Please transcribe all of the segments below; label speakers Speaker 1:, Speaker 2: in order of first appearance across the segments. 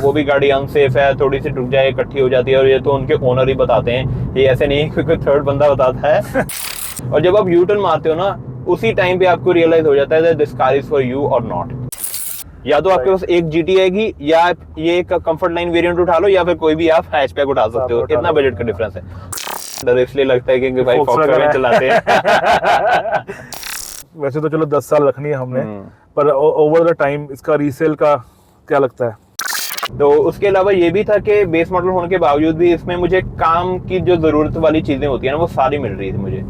Speaker 1: वो भी गाड़ी अनसेफ है, थोड़ी सी रुक जाए इकट्ठी हो जाती है, और ये तो उनके ओनर ही बताते हैं, ये ऐसे नहीं कि कोई थर्ड बंदा बताता है। और जब आप यू टर्न मारते हो ना, उसी टाइम पे आपको रियलाइज हो जाता है this car is for you और नॉट। या तो आपके पास एक जीटी आएगी, या ये एक कंफर्ट लाइन वेरिएंट उठा लो, या फिर कोई भी आप हैचबैक उठा सकते हो। इतना बजट का डिफरेंस है। डर इसलिए लगता है कि भाई फॉक्सवैगन चलाते हैं।
Speaker 2: वैसे तो चलो 10 साल रखनी है हमने, पर ओवर द टाइम इसका रीसेल का क्या लगता है?
Speaker 1: तो उसके अलावा ये भी था कि बेस मॉडल होने के बावजूद भी इसमें मुझे काम की जो जरूरत वाली चीजें होती है ना, वो सारी मिल रही थी मुझे।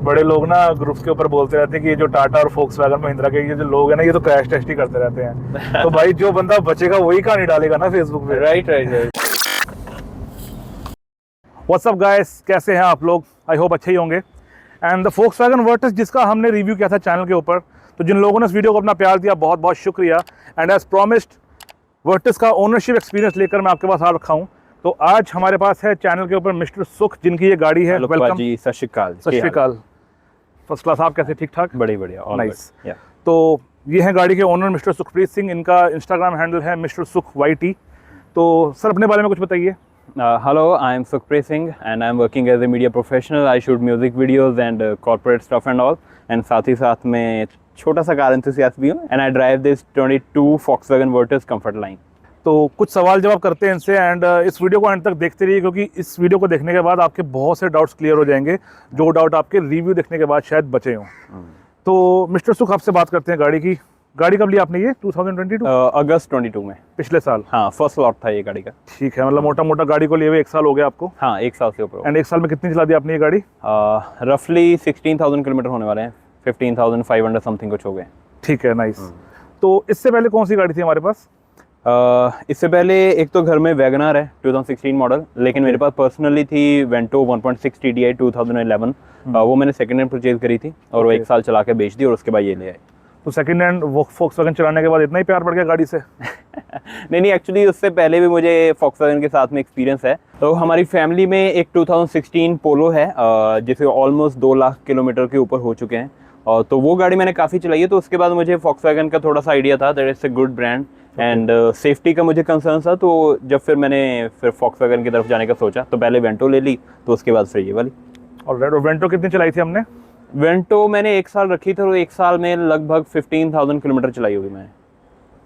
Speaker 2: बड़े लोग ना ग्रुप्स के ऊपर बोलते रहते हैं कि ये जो टाटा और फोक्सवैगन महिंद्रा के ये जो लोग हैं ना, ये तो क्रैश टेस्ट ही करते रहते हैं। तो भाई जो बंदा बचेगा वही कहानी डालेगा ना फेसबुक पे।
Speaker 1: Right right right.
Speaker 2: What's up guys, कैसे हैं आप लोग? आई होप अच्छे ही होंगे। एंड द फोक्सवैगन वर्टिस जिसका हमने रिव्यू किया था चैनल के ऊपर, तो जिन लोगों ने इस वीडियो को अपना प्यार दिया, बहुत बहुत शुक्रिया। एंड एज प्रॉमिस्ड, वर्टिस का ओनरशिप एक्सपीरियंस लेकर मैं आपके पास आ रखा हूँ। तो आज हमारे पास है चैनल के ऊपर मिस्टर सुख, जिनकी ये गाड़ी है।
Speaker 1: वेलकम जी, सत श्री अकाल।
Speaker 2: सत श्री अकाल। फर्स्ट क्लास, आप कैसे? ठीक ठाक?
Speaker 1: बड़ी बढ़िया,
Speaker 2: नाइस। तो ये है गाड़ी के ओनर मिस्टर सुखप्रीत सिंह। इनका इंस्टाग्राम हैंडल है मिस्टर सुख YT। तो सर अपने बारे में कुछ बताइए।
Speaker 1: Hello, I am Sukhpreet Singh and I am working as a media professional. I shoot music videos and corporate stuff and all. And साथ ही साथ मैं छोटा सा कार enthusiast भी हूँ and I drive this 22 Volkswagen Virtus Comfort Line.
Speaker 2: तो कुछ सवाल जवाब करते हैं इनसे, एंड इस वीडियो को एंड तक देखते रहिए, क्योंकि इस वीडियो को देखने के बाद आपके बहुत से डाउट्स क्लियर हो जाएंगे, जो डाउट आपके रिव्यू देखने के बाद शायद बचे हों। तो मिस्टर सुख, आपसे बात करते हैं गाड़ी की। गाड़ी कब ली आपने ये? 2022?
Speaker 1: अगस्त 22 में,
Speaker 2: पिछले साल।
Speaker 1: हाँ, फर्स्ट लॉट था ये गाड़ी का।
Speaker 2: ठीक है, मतलब मोटा मोटा गाड़ी को लिए हुए 1 साल हो गया आपको?
Speaker 1: हाँ, 1 साल से ऊपर।
Speaker 2: एंड 1 साल में कितनी चला दी आपने ये गाड़ी?
Speaker 1: रफली 16,000 किलोमीटर होने वाले हैं, 15,500 समथिंग कुछ हो गए।
Speaker 2: ठीक है, नाइस। तो इससे पहले कौन सी गाड़ी थी हमारे पास?
Speaker 1: इससे पहले एक तो घर में वैगनर है 2016 मॉडल, लेकिन मेरे पास पर्सनली थी वेंटो 1.6 TDI 2011। वो मैंने सेकंड हैंड परचेज करी थी और वो 1 साल चला के बेच दी और उसके बाद ये ले आए।
Speaker 2: तो सेकंड हैंड फोक्सवैगन चलाने के बाद इतना ही प्यार बढ़ गया गाड़ी से?
Speaker 1: नहीं, एक्चुअली उससे पहले भी मुझे फोक्सवैगन के साथ में एक्सपीरियंस है। तो हमारी फैमिली में एक 2016 पोलो है, जिसे ऑलमोस्ट 2 लाख किलोमीटर के ऊपर हो चुके हैं, और तो वो गाड़ी मैंने काफ़ी चलाई है। तो उसके बाद मुझे फोक्सवैगन का थोड़ा सा आइडिया था, that it's a good brand and safety का मुझे कंसर्न था। तो जब फिर मैंने फोक्सवैगन की तरफ जाने का सोचा, तो पहले वेंटो ले ली, तो उसके बाद फिर ये वाली।
Speaker 2: और वेंटो कितनी चलाई थी हमने?
Speaker 1: वेंटो मैंने 1 साल रखी थी, और 1 साल में लगभग 15,000 किलोमीटर चलाई होगी मैंने।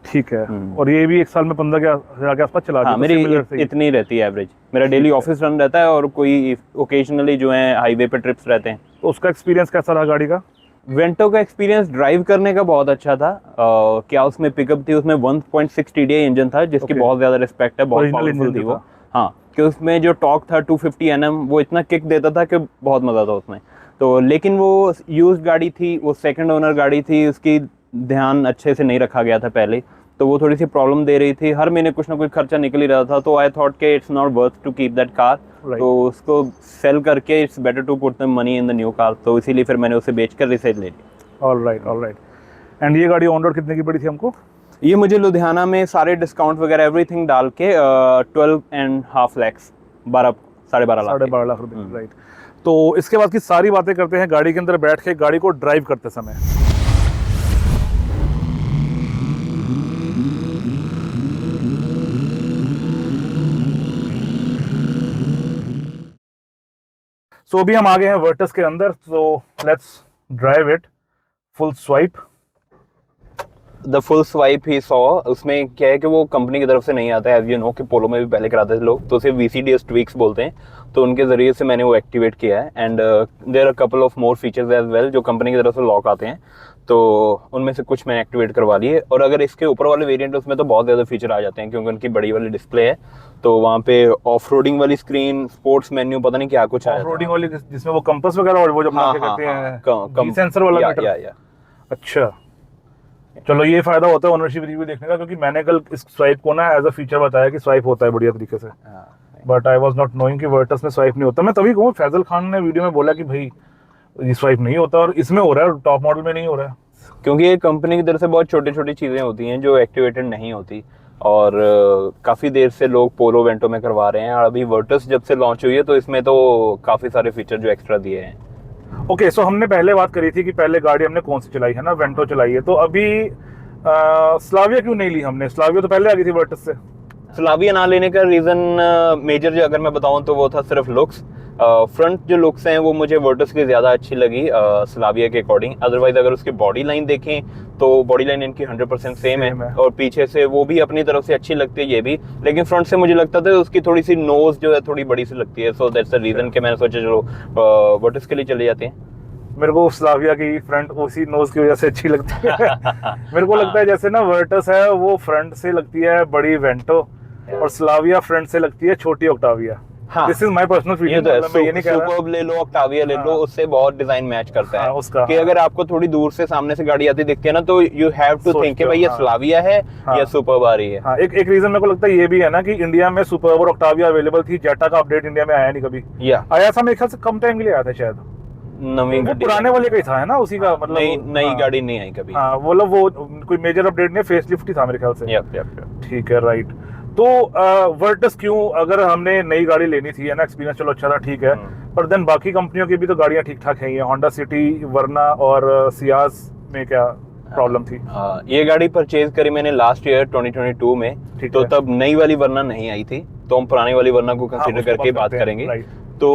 Speaker 2: ठीक है। और ये भी 1 साल में 15,000 के आसपास चला दी?
Speaker 1: हाँ, मेरी इतनी रहती है एवरेज। मेरा डेली ऑफिस रन रहता है और कोई ओकेजनली जो है हाईवे पे ट्रिप्स रहते हैं।
Speaker 2: तो उसका एक्सपीरियंस कैसा रहा गाड़ी का?
Speaker 1: वेंटो का एक्सपीरियंस ड्राइव करने का बहुत अच्छा था। क्या उसमें पिकअप थी, उसमें 1.6 TDI इंजन था, जिसकी बहुत ज़्यादा रिस्पेक्ट है, बहुत पावरफुल थी वो। हाँ, कि उसमें जो टॉर्क था 250 Nm, वो इतना किक देता था कि बहुत मज़ा था उसमें। तो लेकिन वो यूज्ड गाड़ी थी, वो सेकंड ओनर गाड़ी थी, उसकी ध्यान अच्छे से नहीं रखा गया था पहले, तो वो थोड़ी सी प्रॉब्लम दे रही थी। हर महीने कुछ ना कुछ खर्चा निकल ही रहा था। तो आई थॉट के it's not worth to keep that car, तो उसको सेल करके it's better to put the money in the new car. तो इसीलिए फिर मैंने उसे बेचकर रिसेल ले लिया।
Speaker 2: All right. एंड ये गाड़ी ऑन रोड कितने की पड़ी थी हमको?
Speaker 1: ये मुझे लुधियाना में सारे डिस्काउंट वगैरह एवरीथिंग डाल के 12.5 लाख, 12.5 लाख
Speaker 2: रुपए। राइट। तो इसके बाद की सारी बातें करते हैं गाड़ी के अंदर बैठ के, गाड़ी को ड्राइव करते समय। सो अभी हम आ गए हैं वर्टस के अंदर, तो let's drive it. Full swipe.
Speaker 1: The full swipe he saw, उसमें क्या है कि वो कंपनी की तरफ से नहीं आता है, एज यू नो कि पोलो में भी पहले कराते थे लोग, तो उसे VCDS ट्वीक्स बोलते हैं। तो उनके ज़रिए से मैंने वो एक्टिवेट किया है। And there are couple of more features as well जो कंपनी की तरफ से लॉक आते हैं, तो उनमें से कुछ मैंने एक्टिवेट करवा लिए। और अगर इसके ऊपर वाले वेरिएंट उसमें तो बहुत ज़्यादा फीचर आ जाते हैं, क्योंकि उनकी बड़ी वाली डिस्प्ले है। तो वहाँ पे ऑफ रोडिंग वाली स्क्रीन, स्पोर्ट्स मेन्यू, पता नहीं क्या कुछ है।
Speaker 2: ऑफ रोडिंग वाली जिसमें वो कंपास वगैरह और वो जो कहते हैं सेंसर वाला मीटर। अच्छा, चलो ये फायदा होता है ओनरशिप रिव्यू देखने का, क्योंकि मैंने कल इस स्वाइप को ना एज अ फीचर बताया कि स्वाइप होता है बढ़िया तरीके से, but I was not knowing कि वर्टस में स्वाइप नहीं होता। मैं तभी कहूँ, फैजल खान ने वीडियो में बोला कि भाई ये स्वाइप नहीं होता, और इसमें हो रहा है, टॉप मॉडल में नहीं हो रहा है।
Speaker 1: क्योंकि ये कंपनी की तरफ से बहुत छोटी छोटी चीज़ें होती हैं जो एक्टिवेटेड नहीं होती, और काफ़ी देर से लोग पोलो वेंटो में करवा रहे हैं। और अभी वर्टस जब से लॉन्च हुई है, तो इसमें तो काफ़ी सारे फीचर जो एक्स्ट्रा दिए हैं।
Speaker 2: ओके, सो हमने पहले बात करी थी कि पहले गाड़ी हमने कौन सी चलाई है ना, वेंटो चलाई है। तो अभी स्लाविया क्यों नहीं ली हमने? स्लाविया तो पहले आ गई थी वर्टस से।
Speaker 1: स्लाविया ना लेने का रीजन मेजर जो अगर मैं बताऊं तो वो था सिर्फ लुक्स। फ्रंट जो लुक्स हैं वो मुझे वर्टस की ज़्यादा अच्छी लगी स्लाविया के अकॉर्डिंग। अदरवाइज अगर उसकी बॉडी लाइन देखें तो बॉडी लाइन इनकी 100% सेम है और पीछे से वो भी अपनी तरफ से अच्छी लगती है ये भी, लेकिन फ्रंट से मुझे लगता था उसकी थोड़ी सी नोज जो है थोड़ी बड़ी सी लगती है। सो दैट्स द रीज़न कि मैंने सोचा चलो वर्टस के लिए चले जाते हैं।
Speaker 2: मेरे को स्लाविया की फ्रंट उसी नोज की वजह से अच्छी लगती है। मेरे को लगता है जैसे ना वर्टस है वो फ्रंट से लगती है बड़ी वेंटो और स्लाविया फ्रंट से लगती है छोटी Octavia. This is my personal feeling.
Speaker 1: मैं ये नहीं कह रहा सुपर्ब ले लो, ऑक्टाविया ले लो, उससे बहुत डिजाइन मैच करता है
Speaker 2: उसका।
Speaker 1: कि अगर आपको थोड़ी दूर से सामने से गाड़ी आती दिखती है ना तो यू हैव टू थिंक कि भाई ये स्लाविया है या सुपर्ब आ रही है।
Speaker 2: एक रीजन मेरे को लगता है ये भी है ना कि इंडिया में सुपर्ब और ऑक्टाविया अवेलेबल थी, जेटा का अपडेट इंडिया में आया नहीं कभी। आया था मेरे ख्याल से कम टाइम के लिए आया था शायद,
Speaker 1: नवी
Speaker 2: पुराने वाले का ही था है ना, उसी का मतलब
Speaker 1: नई गाड़ी नहीं आई कभी।
Speaker 2: वो कोई मेजर अपडेट नहीं, फेसलिफ्ट ही था मेरे ख्याल से। ठीक है, राइट। तो वर्टस क्यों, अगर हमने नई गाड़ी लेनी थी है ना, एक्सपीरियंस चलो अच्छा था ठीक है, पर देन बाकी कंपनियों की भी तो गाड़ियां ठीक ठाक हैं, होंडा सिटी, वर्ना और सियाज में क्या प्रॉब्लम थी?
Speaker 1: ये गाड़ी परचेज करी मैंने लास्ट ईयर 2022 में, तो तब नई वाली वर्ना नहीं आई थी, तो हम पुरानी वाली वर्ना को कंसीडर करके बात करेंगे। तो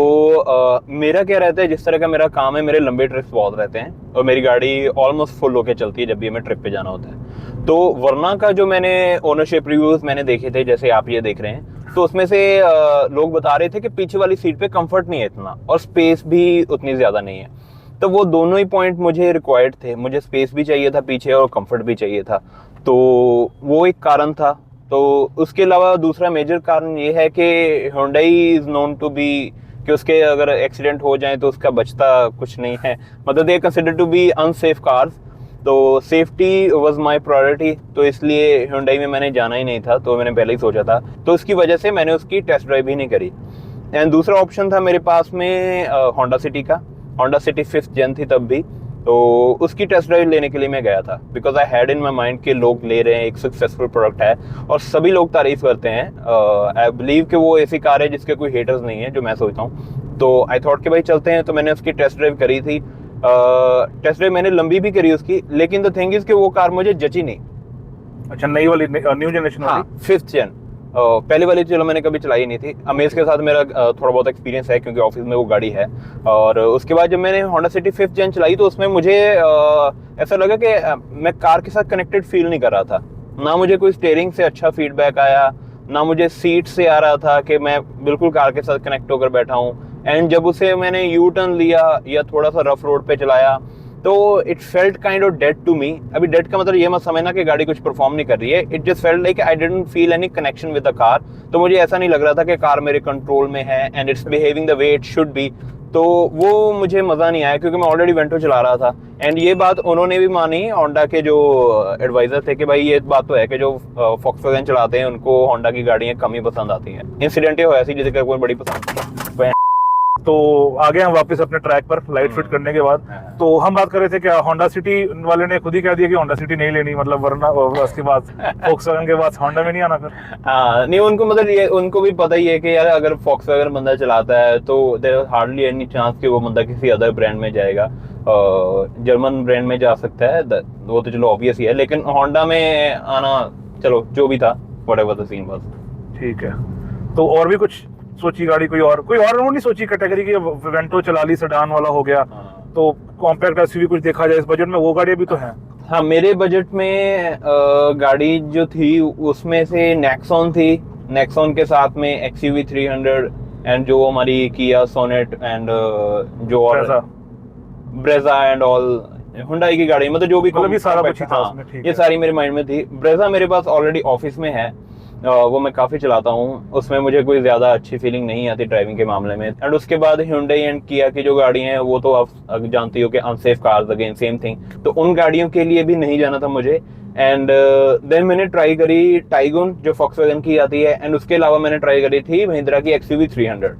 Speaker 1: मेरा क्या रहता है, जिस तरह का मेरा काम है, मेरे लंबे ट्रिप्स बहुत रहते हैं और मेरी गाड़ी ऑलमोस्ट फुल होके चलती है जब भी हमें ट्रिप पे जाना होता है। तो वर्ना का जो मैंने ओनरशिप रिव्यूज मैंने देखे थे, जैसे आप ये देख रहे हैं, तो उसमें से लोग बता रहे थे कि पीछे वाली सीट पे कंफर्ट नहीं है इतना और स्पेस भी उतनी ज़्यादा नहीं है। तो वो दोनों ही पॉइंट मुझे रिक्वायर्ड थे, मुझे स्पेस भी चाहिए था पीछे और कंफर्ट भी चाहिए था, तो वो एक कारण था। तो उसके अलावा दूसरा मेजर कारण ये है कि Hyundai is known to be कि उसके अगर एक्सीडेंट हो जाए तो उसका बचता कुछ नहीं है, मतलब they consider to be unsafe cars, तो सेफ्टी वाज माय प्रायोरिटी, तो इसलिए Hyundai में मैंने जाना ही नहीं था, तो मैंने पहले ही सोचा था, तो उसकी वजह से मैंने उसकी टेस्ट ड्राइव ही नहीं करी। एंड दूसरा ऑप्शन था मेरे पास में होंडा सिटी का, होंडा सिटी 5th जेन थी तब भी, तो उसकी टेस्ट ड्राइव लेने के लिए मैं गया था, because I had in my mind कि लोग ले रहे हैं, एक सक्सेसफुल प्रोडक्ट है और सभी लोग तारीफ करते हैं। आई बिलीव कि वो ऐसी कार है जिसके कोई हेटर्स नहीं है, जो मैं सोचता हूँ। तो आई थॉट कि भाई चलते हैं, तो मैंने उसकी टेस्ट ड्राइव करी थी। टेस्ट ड्राइव मैंने लंबी भी करी उसकी, लेकिन द थिंग इज कि वो कार मुझे जची नहीं।
Speaker 2: अच्छा, नई वाली, न्यू जनरेशन वाली?
Speaker 1: 5th जेन। पहले वाली चलो मैंने कभी चलाई नहीं थी। अमेज के साथ मेरा थोड़ा बहुत एक्सपीरियंस है क्योंकि ऑफिस में वो गाड़ी है। और उसके बाद जब मैंने होंडा सिटी 5th जेन चलाई तो उसमें मुझे ऐसा लगा कि मैं कार के साथ कनेक्टेड फील नहीं कर रहा था। ना मुझे कोई स्टीयरिंग से अच्छा फीडबैक आया, ना मुझे सीट से आ रहा था कि मैं बिल्कुल कार के साथ कनेक्ट होकर बैठा हूँ। एंड जब उसे मैंने यू टर्न लिया या थोड़ा सा रफ रोड पे चलाया तो it felt kind of dead to me. अभी डेड का मतलब ये मत समझना कि गाड़ी कुछ परफॉर्म नहीं कर रही है, it just felt like I didn't feel any connection with the car. तो मुझे ऐसा नहीं लग रहा था कि कार मेरे कंट्रोल में है and it's behaving the way it should be. तो वो मुझे मज़ा नहीं आया क्योंकि मैं ऑलरेडी वेंटो चला रहा था। एंड ये बात उन्होंने भी मानी, होंडा के जो एडवाइजर थे, कि भाई ये बात तो है कि जो फॉक्सवैगन चलाते हैं उनको होंडा की गाड़ियाँ कम ही पसंद आती हैं। इंसिडेंट ये होया सी जिसका कोई बड़ी पसंद।
Speaker 2: तो आ गए हम वापस अपने ट्रैक पर लाइट फिट करने के बाद। तो हम बात कर रहे थे क्या होंडा सिटी वाले ने खुद ही कह दिया कि होंडा सिटी नहीं लेनी, मतलब वरना उसके बाद फॉक्सवैगन के बाद होंडा में नहीं आना फिर?
Speaker 1: हाँ, नहीं उनको मतलब ये उनको भी पता ही है कि यार अगर फॉक्सवैगन बंदा चलाता है तो there is hardly any chance कि वो बंदा किसी अदर ब्रांड में जाएगा। जर्मन ब्रांड में जा सकता है, वो तो चलो ऑब्वियस ही है, लेकिन होंडा में आना चलो जो भी था व्हाटएवर द सीन वाज।
Speaker 2: ठीक है, तो और भी कुछ सोची गाड़ी? कोई और वो नहीं सोची कैटेगरी की? वेंटो चला ली, सेडान वाला हो गया, तो कॉम्पैक्ट एसयूवी कुछ देखा जाए इस बजट में? वो गाड़ियां भी तो हैं।
Speaker 1: हाँ, मेरे बजट में गाड़ी जो थी उसमें से नेक्सॉन थी, नेक्सॉन के साथ में एक्सयूवी 300 एंड जो हमारी किया सोनेट एंड जो और ब्रेजा एंड ऑल हुंडई की गाड़ी, मतलब जो भी
Speaker 2: मतलब सारा कुछ था उसमें।
Speaker 1: ये सारी मेरे माइंड में थी। ब्रेजा मेरे पास ऑलरेडी ऑफिस में है, वो मैं काफ़ी चलाता हूँ, उसमें मुझे कोई ज़्यादा अच्छी फीलिंग नहीं आती ड्राइविंग के मामले में। एंड उसके बाद Hyundai एंड किया की जो गाड़ी हैं वो तो आप जानती हो कि unsafe cars, again same thing, तो उन गाड़ियों के लिए भी नहीं जाना था मुझे। एंड देन मैंने ट्राई करी टाइगुन जो फॉक्सवैगन की आती है, एंड उसके अलावा मैंने ट्राई करी थी महिंद्रा की XUV 300।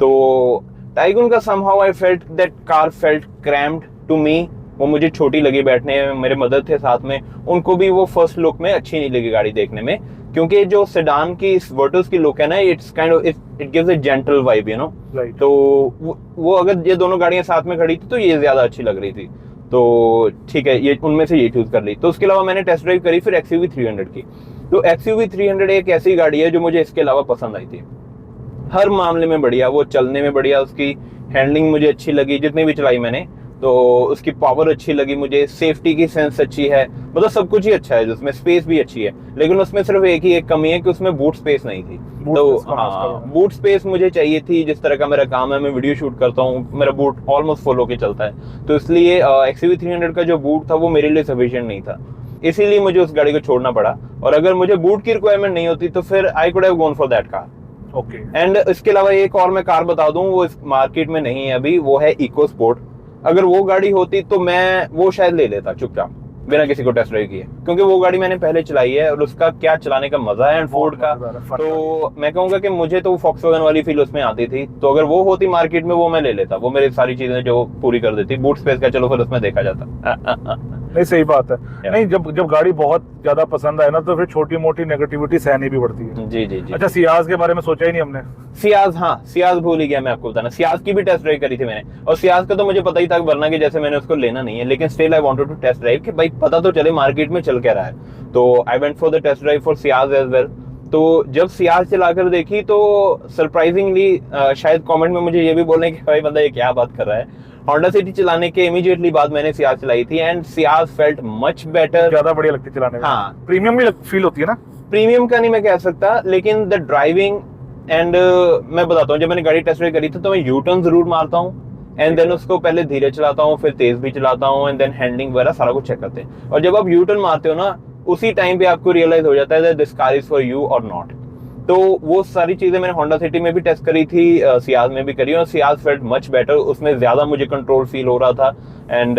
Speaker 1: तो टाइगुन का somehow I felt that car felt cramped to me, वो मुझे छोटी लगी बैठने में। मेरे मदर थे साथ में, उनको भी वो फर्स्ट लुक में अच्छी नहीं लगी गाड़ी देखने में, क्योंकि जो सेडान की वर्टस की लुक है ना, it's kind of it gives a gentle vibe, you know. तो वो अगर ये दोनों गाड़ियां साथ में खड़ी थी तो ये ज्यादा अच्छी लग रही थी, तो ठीक है ये उनमें से ये चूज कर ली। तो उसके अलावा मैंने टेस्ट ड्राइव करी फिर XUV 300 की। तो XUV 300 एक ऐसी गाड़ी है जो मुझे इसके अलावा पसंद आई थी, हर मामले में बढ़िया, वो चलने में बढ़िया, उसकी हैंडलिंग मुझे अच्छी लगी जितनी भी चलाई मैंने, तो उसकी पावर अच्छी लगी मुझे, सेफ्टी की सेंस अच्छी है, मतलब सब कुछ ही अच्छा है, उसमें स्पेस भी अच्छी है। लेकिन उसमें सिर्फ एक कमी है कि उसमें बूट स्पेस नहीं थी। तो हाँ, बूट स्पेस मुझे चाहिए थी, जिस तरह का मेरा काम है, मैं वीडियो शूट करता हूँ, मेरा बूट ऑलमोस्ट फुल होके चलता है, तो इसलिए XUV 300 का जो बूट था वो मेरे लिए सफिशिएंट नहीं था, इसीलिए मुझे उस गाड़ी को छोड़ना पड़ा। और अगर मुझे बूट की रिक्वायरमेंट नहीं होती तो फिर I could have gone for that car.
Speaker 2: Okay.
Speaker 1: And इसके अलावा एक और मैं कार बता दूं, वो इस मार्केट में नहीं है अभी, वो है इको स्पोर्ट। अगर वो गाड़ी होती तो मैं वो शायद ले लेता चुपचाप, बिना किसी को टेस्ट ड्राइव किए, क्योंकि वो गाड़ी मैंने पहले चलाई है और उसका क्या चलाने का मजा है, एंड फोर्ड का, तो मैं कहूंगा कि मुझे तो Volkswagen वाली फील उसमें आती थी। तो अगर वो होती मार्केट में, वो मैं ले लेता, वो मेरी सारी चीजें जो पूरी कर देती। बूट स्पेस का चलो फिर उसमें देखा जाता।
Speaker 2: नहीं, सही बात है। नहीं, जब गाड़ी बहुत ज्यादा पसंद आए ना, तो फिर छोटी मोटी नेगेटिविटी सहनी भी पड़ती है।
Speaker 1: जी जी जी।
Speaker 2: अच्छा, सियाज के बारे में सोचा ही नहीं हमने।
Speaker 1: सियाज, हाँ सियाज भूल ही गया मैं आपको बताना, सियाज की भी टेस्ट ड्राइव करी थी मैंने, और सियाज का तो मुझे पता ही था वरना कि जैसे मैंने उसको लेना नहीं है, लेकिन still I wanted to test drive कि भाई पता तो चले मार्केट में चल क्या रहा है। तो I went for the test drive for Ciaz as well. तो जब सियाज चलाकर देखी तो सरप्राइजिंगली, शायद कमेंट में मुझे ये भी बोलने कि भाई बंदा ये क्या बात कर रहा है, होंडा सिटी चलाने के इमीडिएटली बाद मैंने सियाज चलाई थी, and Ciaz felt much better,
Speaker 2: ज्यादा बढ़िया लगती चलाने में। हाँ, प्रीमियम भी फील होती है ना।
Speaker 1: प्रीमियम का नहीं मैं कह सकता, लेकिन द ड्राइविंग एंड मैं बताता हूँ, जब मैंने गाड़ी टेस्ट ड्राइव करी थी तो मैं यू टर्न जरूर मारता हूँ, एंड देन उसको पहले धीरे चलाता हूँ, फिर तेज भी चलाता हूँ, एंड देन हैंडलिंग वगैरह सारा कुछ चेक करते हैं। और जब आप यू टर्न मारते हो ना, उसी टाइम पे आपको रियलाइज हो जाता है that this car is for you और नॉट। तो वो सारी चीजें मैंने होंडा सिटी में भी टेस्ट करी थी, सियाज में भी करी, और सियाज फेल्ट मच बेटर, उसमें ज्यादा मुझे कंट्रोल फील हो रहा था। एंड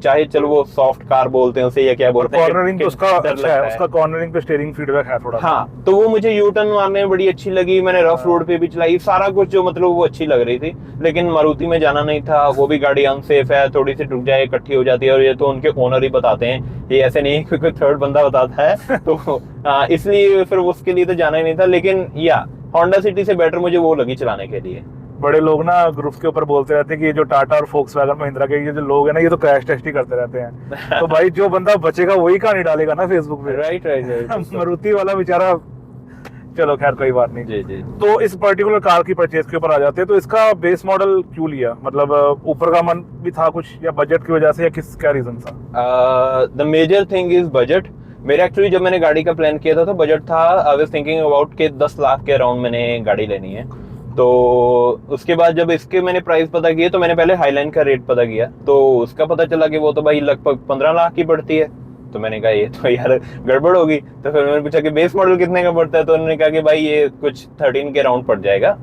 Speaker 1: चाहे चलो वो सॉफ्ट कार बोलते हैं उसे या क्या बोलते हैं,
Speaker 2: कॉर्नरिंग तो उसका अच्छा है, उसका कॉर्नरिंग पे स्टीयरिंग फीडबैक है थोड़ा।
Speaker 1: हाँ, तो वो मुझे यू टर्न मारने में बड़ी अच्छी लगी, मैंने रफ रोड पे भी चलाई, सारा कुछ जो मतलब वो अच्छी लग रही थी। लेकिन मारुति में जाना नहीं था, वो भी गाड़ी अनसेफ है, थोड़ी सी टूट जाए इकट्ठी हो जाती है, और ये तो उनके ओनर ही बताते हैं, ये ऐसे नहीं है कोई थर्ड बंदा बताता है। तो इसलिए फिर उसके लिए तो जाना ही नहीं था। लेकिन या होंडा सिटी से बेटर मुझे वो लगी चलाने के लिए।
Speaker 2: बड़े लोग ना ग्रुप्स के ऊपर बोलते रहते हैं कि ये जो टाटा और फोक्सवैगन महिंद्रा के ये जो लोग हैं ना, ये तो क्रैश टेस्ट ही करते रहते हैं। तो भाई जो बंदा बचेगा वही कहानी डालेगा ना फेसबुक पे।
Speaker 1: Right right.
Speaker 2: मारुति वाला बेचारा, चलो खैर कोई बात नहीं।
Speaker 1: जी जी।
Speaker 2: तो इस पर्टिकुलर कार की परचेज के ऊपर आ जाते हैं, तो इसका बेस मॉडल क्यों लिया? मतलब ऊपर का मन भी था कुछ, या बजट की वजह से, या किस क्या रीजन था?
Speaker 1: The major thing is budget. मेरे एक्चुअली जब मैंने गाड़ी का प्लान किया था तो बजट था, आई वाज थिंकिंग अबाउट के 10 लाख के अराउंड मैंने गाड़ी लेनी है। तो उसके बाद जब इसके मैंने प्राइस पता किए तो मैंने पहले हाईलाइन का रेट पता किया, तो उसका पता चला कि वो तो भाई लगभग 15 लाख की पड़ती है। तो मैंने कहा ये तो यार गड़बड़ होगी। तो फिर मैंने पूछा कि बेस मॉडल कितने का पड़ता है, तो उन्होंने कहा कि भाई ये कुछ 13 के अराउंड पड़ जाएगा।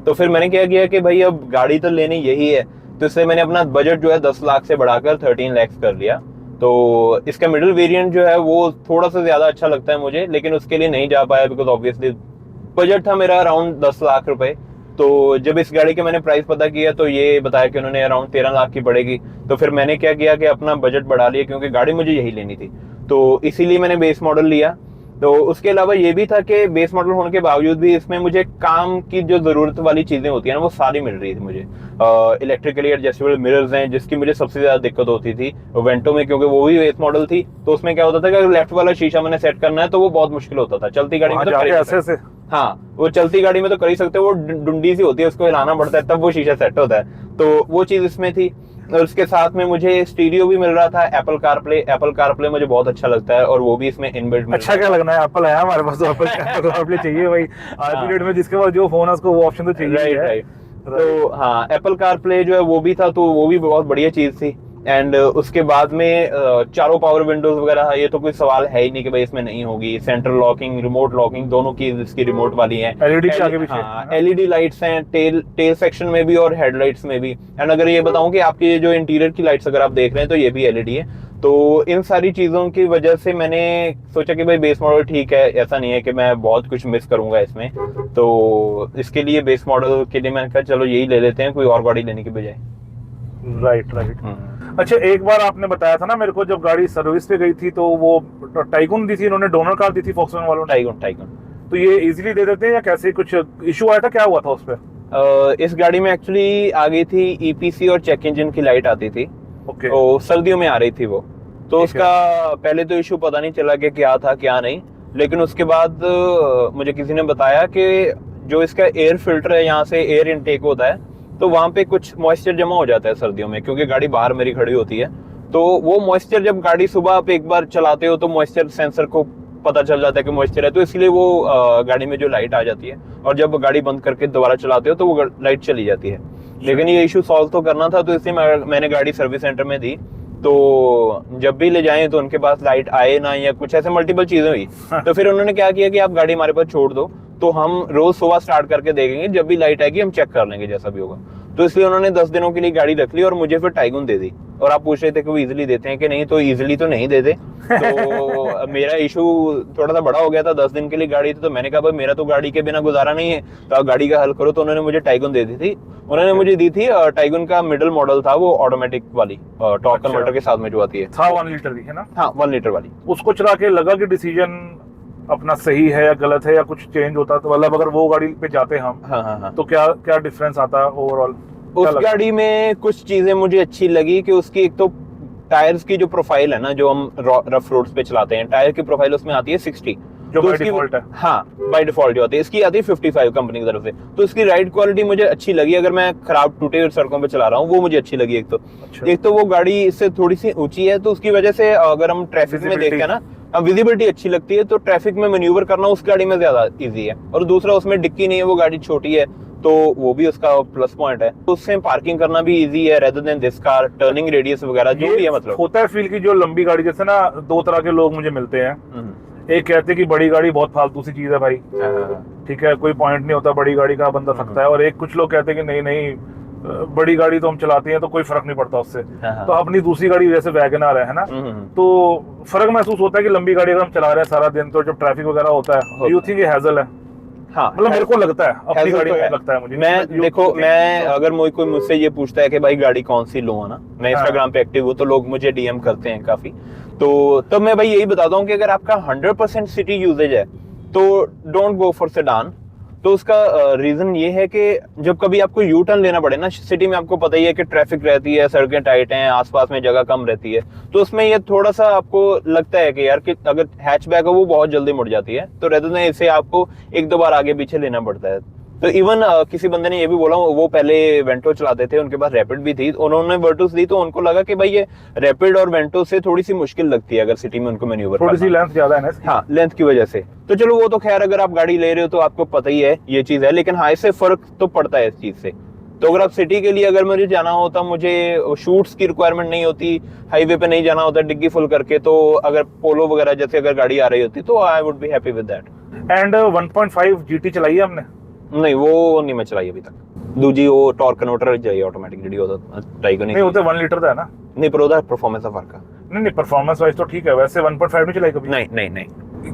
Speaker 1: तो फिर मैंने क्या किया कि भाई अब गाड़ी तो लेनी यही है, तो इससे मैंने अपना बजट जो है 10 लाख से बढ़ाकर 13 लाख कर लिया। तो इसका मिडिल वेरिएंट जो है वो थोड़ा सा ज्यादा अच्छा लगता है मुझे, लेकिन उसके लिए नहीं जा पाया बिकॉज ऑब्वियसली बजट था मेरा अराउंड 10 लाख रुपए। तो जब इस गाड़ी के मैंने प्राइस पता किया तो ये बताया कि उन्होंने अराउंड 13 लाख की पड़ेगी। तो फिर मैंने क्या किया कि अपना बजट बढ़ा लिया, क्योंकि गाड़ी मुझे यही लेनी थी, तो इसीलिए मैंने बेस मॉडल लिया। तो उसके अलावा ये भी था कि बेस मॉडल होने के बावजूद भी इसमें मुझे काम की जो जरूरत वाली चीजें होती है ना वो सारी मिल रही थी मुझे। इलेक्ट्रिकली एडजस्टेबल मिरर्स हैं, जिसकी मुझे सबसे ज्यादा दिक्कत होती थी वेंटो में, क्योंकि वो भी बेस मॉडल थी। तो उसमें क्या होता था कि अगर लेफ्ट वाला शीशा मैंने सेट करना है तो वो बहुत मुश्किल होता था। चलती गाड़ी में तो
Speaker 2: ऐसे
Speaker 1: हाँ, वो चलती गाड़ी में तो कर ही सकते हो, वो डुंडी सी होती है, उसको हिलाना पड़ता है तब वो शीशा सेट होता है। तो वो चीज इसमें थी। और उसके साथ में मुझे स्टीरियो भी मिल रहा था, एप्पल कारप्ले मुझे बहुत अच्छा लगता है, और वो भी इसमें इनबिल्ट मिल
Speaker 2: अच्छा क्या लगना है, एप्पल है हमारे पास, तो एप्पल कारप्ले चाहिए भाई। आज की डेट में जिसके पास जो फोन है उसको वो ऑप्शन तो चाहिए।
Speaker 1: राइट। तो हाँ, एप्पल कारप्ले जो है वो भी था, तो वो भी बहुत बढ़िया चीज थी। एंड उसके बाद में चारों पावर विंडोज वगैरह, ये तो कोई सवाल है ही नहीं कि भाई इसमें नहीं होगी। सेंट्रल लॉकिंग, रिमोट लॉकिंग दोनों की इसकी रिमोट वाली है। एलईडी लाइट्स हैं टेल सेक्शन में भी और हेडलाइट्स में भी। एंड अगर ये बताऊं कि आपकी जो इंटीरियर की लाइट्स अगर आप देख रहे हैं तो ये भी एलईडी है। तो इन सारी चीजों की वजह से मैंने सोचा कि भाई बेस मॉडल ठीक है, ऐसा नहीं है कि मैं बहुत कुछ मिस करूंगा इसमें। तो इसके लिए बेस मॉडल के लिए मैंने कहा चलो यही ले लेते हैं कोई और गाड़ी लेने की बजाय।
Speaker 2: राइट। अच्छा, एक बार आपने बताया था ना मेरे को, जब गाड़ी सर्विस पे गई थी तो वो टाइगून दी थी इन्होंने, डोनर कार दी थी फॉक्सवैगन वालों ने।
Speaker 1: टाइगून। तो
Speaker 2: ये इजीली दे देते हैं या कैसे, कुछ इशू आया था, क्या हुआ था उस पे?
Speaker 1: इस गाड़ी में एक्चुअली आ गई थी ईपीसी और चेक इंजन की लाइट आती थी।
Speaker 2: ओके।
Speaker 1: तो सर्दियों में आ रही थी वो, तो उसका पहले तो इशू पता नहीं चला कि क्या था क्या नहीं। लेकिन उसके बाद मुझे किसी ने बताया कि जो इसका एयर फिल्टर है, यहाँ से एयर इनटेक होता है, तो वहाँ पे कुछ मॉइस्चर जमा हो जाता है सर्दियों में, क्योंकि गाड़ी बाहर मेरी खड़ी होती है। तो वो मॉइस्चर, जब गाड़ी सुबह आप एक बार चलाते हो तो मॉइस्चर सेंसर को पता चल जाता है कि मॉइस्चर है, तो इसलिए वो गाड़ी में जो लाइट आ जाती है, और जब गाड़ी बंद करके दोबारा चलाते हो तो वो लाइट चली जाती है। लेकिन ये इशू सॉल्व तो करना था, तो इसलिए मैंने गाड़ी सर्विस सेंटर में दी। तो जब भी ले जाएं तो उनके पास लाइट आए ना, या कुछ ऐसे मल्टीपल चीजें हुई। तो फिर उन्होंने क्या किया कि आप गाड़ी हमारे पास छोड़ दो, तो हम रोज सुबह स्टार्ट करके देखेंगे, जब भी लाइट आएगी हम चेक कर लेंगे जैसा भी होगा। तो इसलिए उन्होंने 10 दिनों के लिए गाड़ी रख ली और मुझे फिर टाइगुन दे दी। और आप पूछ रहे थे कि वो इजीली देते हैं कि नहीं, तो इजीली तो नहीं देते। तो मेरा इशू थोड़ा सा बड़ा हो गया था, 10 दिन के लिए गाड़ी थी, तो मैंने कहा भाई मेरा तो गाड़ी के बिना गुजारा नहीं है, तो आप गाड़ी का हल करो। तो उन्होंने मुझे टाइगुन दे दी थी। उन्होंने मुझे दी थी टाइगुन का मिडिल मॉडल था, वो ऑटोमेटिक वाली टॉर्क कन्वर्टर के साथ में जो आती है,
Speaker 2: था 1 लीटर की, है ना?
Speaker 1: हाँ 1 लीटर वाली।
Speaker 2: उसको चला के लगा कि डिसीजन अपना सही है या गलत है, या कुछ चेंज होता, तो मतलब अगर वो गाड़ी पे जाते हम,
Speaker 1: हाँ,
Speaker 2: तो क्या क्या डिफरेंस आता ओवरऑल?
Speaker 1: उस गाड़ी में कुछ चीजें मुझे अच्छी लगी कि उसकी एक तो टायर्स की जो प्रोफाइल है ना, जो हम रफ रोड्स पे चलाते हैं, टायर की प्रोफाइल उसमें आती है 60,
Speaker 2: जो बाय डिफॉल्ट है।
Speaker 1: हाँ बाय डिफॉल्ट जो आती है, इसकी आती है 55 कंपनी की तरफ से। तो इसकी राइड क्वालिटी मुझे अच्छी लगी, अगर मैं खराब टूटे हुए सड़कों पे चला रहा हूँ वो मुझे अच्छी लगी। एक तो वो गाड़ी इससे थोड़ी सी ऊंची है, तो उसकी वजह से अगर हम ट्रैफिक में देखते हैं ना, विजिबिलिटी अच्छी लगती है, तो ट्रैफिक में मैन्यूवर करना उस गाड़ी में ज्यादा इजी है। और दूसरा उसमें डिक्की नहीं है, वो गाड़ी छोटी है, तो वो भी उसका प्लस पॉइंट है। तो उससे पार्किंग करना भी इजी है rather than this car, turning radius वगैरह जो भी है। मतलब
Speaker 2: होता है फील की जो लंबी गाड़ी, जैसे ना 2 तरह के लोग मुझे मिलते हैं। एक कहते हैं कि बड़ी गाड़ी बहुत फालतू सी चीज है भाई, ठीक है, कोई पॉइंट नहीं होता, बड़ी गाड़ी का बंदा सकता है। और एक कुछ लोग कहते हैं कि नहीं नहीं, बड़ी गाड़ी तो हम चलाते हैं तो कोई फर्क नहीं पड़ता उससे। तो अपनी दूसरी गाड़ी जैसे वैगनआर है ना, तो फर्क महसूस होता है कि लंबी गाड़ी अगर हम चला रहे हैं सारा दिन, तो जब ट्रैफिक वगैरह होता है, यू थिंक ये हैजल है?
Speaker 1: हाँ,
Speaker 2: मतलब मेरे को लगता है अपनी गाड़ी
Speaker 1: तो
Speaker 2: में लगता है मुझे।
Speaker 1: मैं अगर कोई मुझसे ये पूछता है कि भाई गाड़ी कौन सी लूं, ना, मैं इंस्टाग्राम पे एक्टिव हूँ, तो लोग मुझे डीएम करते हैं काफी। तो तब मैं भाई यही बताता हूँ कि अगर आपका 100% सिटी यूजेज है तो डोंट गो फॉर सेडान। तो उसका रीजन ये है कि जब कभी आपको यू टर्न लेना पड़े ना सिटी में, आपको पता ही है कि ट्रैफिक रहती है, सड़कें टाइट हैं, आसपास में जगह कम रहती है, तो उसमें ये थोड़ा सा आपको लगता है कि यार कि अगर हैचबैक है वो बहुत जल्दी मुड़ जाती है, तो रेदर देन इसे आपको 1-2 बार आगे पीछे लेना पड़ता है। तो इवन किसी बंदे ने ये भी बोला, वो पहले वेंटो चलाते थे, उनके पास रैपिड भी थी, उन्होंने वर्टूस दी, तो उनको लगा कि भाई ये रैपिड और वेंटो से थोड़ी सी मुश्किल लगती है अगर सिटी में उनको मैन्यूवर
Speaker 2: थोड़ी सी लेंथ ज्यादा है ना।
Speaker 1: हाँ, लेंथ की वजह से। तो चलो वो तो खैर अगर आप गाड़ी ले रहे हो तो आपको पता ही है ये चीज है, लेकिन हाँ इससे फर्क तो पड़ता है इस चीज से। तो अगर आप सिटी के लिए अगर मुझे जाना होता, मुझे शूट्स की रिक्वायरमेंट नहीं होती, हाईवे पे नहीं जाना होता डिग्गी फुल करके, तो अगर पोलो वगैरह जैसे अगर गाड़ी आ रही होती तो I would be happy with that.
Speaker 2: And 1.5 GT चलाई है हमने?
Speaker 1: नहीं, वो नहीं मैं चलाई अभी तक। दूजी वो टॉर्क कन्वर्टर चाहिए ऑटोमेटिक जेडी होता टाइगन
Speaker 2: नहीं होते 1 लीटर का है ना?
Speaker 1: नहीं, पर ਉਹਦਾ परफॉर्मेंस का फर्क है।
Speaker 2: नहीं परफॉर्मेंस वाइज तो ठीक है। वैसे 1.5 नहीं चलाई कभी?
Speaker 1: नहीं।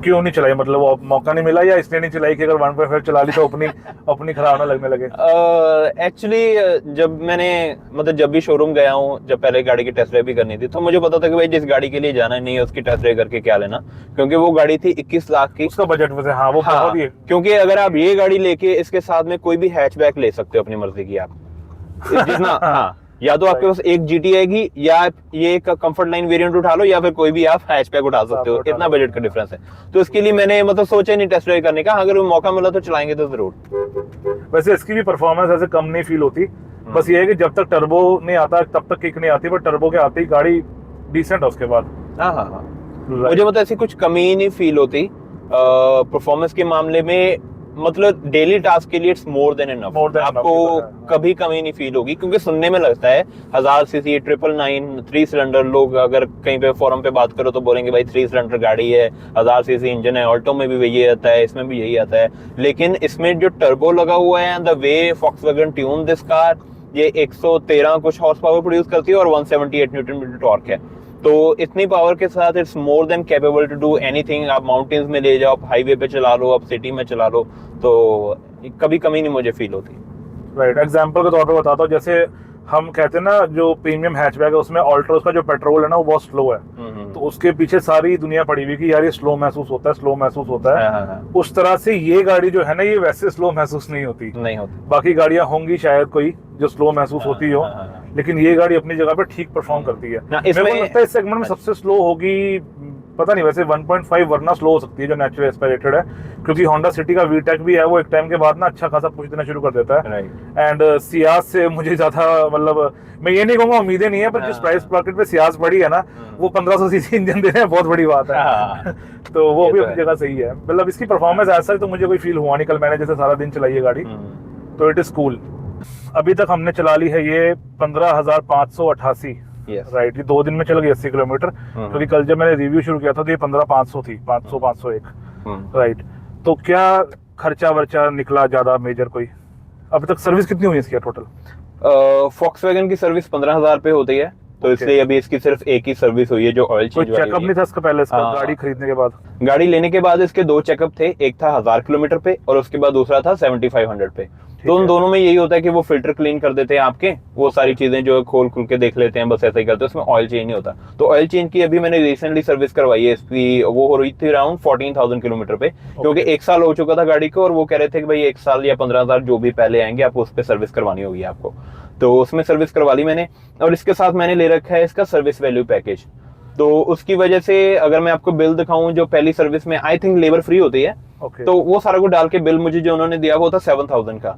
Speaker 2: क्यों नहीं चलाई? मतलब वो मौका नहीं मिला या इसलिए नहीं चलाई कि अगर 1.5 चला ली तो अपनी खराब ना लगने लगे?
Speaker 1: एक्चुअली जब भी शोरूम गया हूँ, जब पहले गाड़ी की टेस्ट ड्राइव भी करनी थी, तो मुझे पता था कि भाई जिस गाड़ी के लिए जाना नहीं है उसकी टेस्ट ड्राइव करके क्या लेना, क्योंकि वो गाड़ी थी 21 लाख की।
Speaker 2: उसका बजट वैसे हाँ वो बहुत ही है।
Speaker 1: क्योंकि अगर आप ये गाड़ी लेके इसके साथ में कोई भी हैचबैक ले सकते हो अपनी मर्जी की आप, जितना हाँ, या तो आपके पास एक जीटी आएगी, या ये एक कंफर्ट लाइन वेरिएंट उठा लो, या फिर कोई भी आप हैचबैक उठा सकते हो। इतना बजट का डिफरेंस है, तो इसके लिए मैंने सोचा नहीं टेस्ट ड्राइव करने का। अगर मौका मिला तो चलाएंगे तो जरूर।
Speaker 2: वैसे इसकी भी परफॉर्मेंस ऐसे कम नहीं फील होती, बस ये है कि जब तक टर्बो नहीं आता तब तक किक नहीं आती, पर टर्बो के आते ही गाड़ी डिसेंट है उसके बाद।
Speaker 1: हाँ, मुझे ऐसी कुछ कमी नहीं फील होती परफॉर्मेंस के मामले में। मतलब डेली टास्क के लिए इट्स मोर देन इनफ, आपको कभी कमी नहीं फील होगी। क्योंकि सुनने में लगता है 1000 सीसी 999 3 सिलेंडर, लोग अगर कहीं पे फोरम पे बात करो तो बोलेंगे भाई 3 सिलेंडर गाड़ी है, 1000 सीसी इंजन है, ऑल्टो में भी यही आता है, इसमें भी यही आता है। लेकिन इसमें जो टर्बो लगा हुआ है, the way Volkswagen tune this car, ये 113 कुछ हॉर्स पावर प्रोड्यूस करती है और 178 न्यूटन मीटर टॉर्क है। तो इतनी पावर के साथ it's more than capable to do anything. आप माउंटेन्स में ले जाओ, आप हाईवे पे चला लो, आप सिटी में चला लो, तो कभी कमी नहीं मुझे फील होती।
Speaker 2: राइट, एग्जांपल के तौर पे बताता हूँ, जैसे हम कहते हैं ना जो प्रीमियम हैचबैक है उसमें ऑल्ट्रोस का जो पेट्रोल है ना वो बहुत स्लो है, तो उसके पीछे सारी दुनिया पड़ी हुई कि यार ये स्लो महसूस होता है। उस तरह से ये गाड़ी जो है ना, ये वैसे स्लो महसूस नहीं होती। बाकी गाड़ियां होंगी शायद कोई जो स्लो महसूस होती हो, लेकिन ये गाड़ी अपनी जगह पे ठीक परफॉर्म करती है। मेरे को लगता है इस सेगमेंट में सबसे स्लो होगी पता नहीं, वैसे 1.5 वरना स्लो हो सकती है जो नेचुरल एस्पिरेटेड है, क्योंकि होंडा सिटी का वीटेक भी है, वो एक टाइम के बाद ना अच्छा खासा पुश देना शुरू कर देता है। एंड सियाज से मुझे ज्यादा मतलब मैं ये नहीं कहूंगा उम्मीदें नहीं है, पर जिस प्राइस पॉकेट पे सियाज पड़ी है ना, वो 1500 सीसी इंजन दे रहे हैं, बहुत बड़ी बात है। तो वो भी अपनी जगह सही है, मतलब इसकी परफॉर्मेंस ऐसा तो मुझे कोई फील हुआ नहीं, कल मैंने जैसे सारा दिन चलाई है गाड़ी, तो इट इज कूल। अभी तक हमने चला ली है ये 15,588, राइट। ये 2 दिन में चल गई 80 किलोमीटर, क्योंकि कल जब मैंने रिव्यू शुरू किया था तो ये 15,500 थी, 501, राइट। तो क्या खर्चा वर्चा निकला ज्यादा मेजर कोई? अभी तक सर्विस कितनी हुई इसकी टोटल?
Speaker 1: फॉक्सवैगन की सर्विस 15,000 पे होती है, तो इसलिए अभी इसकी सिर्फ एक ही सर्विस हुई है जो ऑयल चेंज।
Speaker 2: चेकअप नहीं था इसका पहले, इसका गाड़ी खरीदने के बाद?
Speaker 1: गाड़ी लेने के बाद इसके 2 चेकअप थे, एक था 1000 किलोमीटर पे और उसके बाद दूसरा था 7500 पे। तो उन दोनों में यही होता है कि वो फिल्टर क्लीन कर देते हैं आपके, वो सारी चीजें जो खोल खुल के देख लेते हैं, बस ऐसा ही करते हैं, उसमें ऑयल चेंज नहीं होता। तो ऑयल चेंज की अभी मैंने रिसेंटली सर्विस करवाई है इसकी, वो हो रही थी अराउंड 14,000 किलोमीटर पे, क्योंकि 1 साल हो चुका था गाड़ी को, और वो कह रहे थे कि भाई 1 साल या 15,000 जो भी पहले आएंगे आपको उस पर सर्विस करवानी होगी आपको, तो उसमें सर्विस करवा ली मैंने। और इसके साथ मैंने ले रखा है इसका सर्विस वैल्यू पैकेज, तो उसकी वजह से अगर मैं आपको बिल दिखाऊं, जो पहली सर्विस में आई थिंक लेबर फ्री होती है, तो वो सारा को डाल के बिल मुझे जो उन्होंने दिया वो था 7,000 का।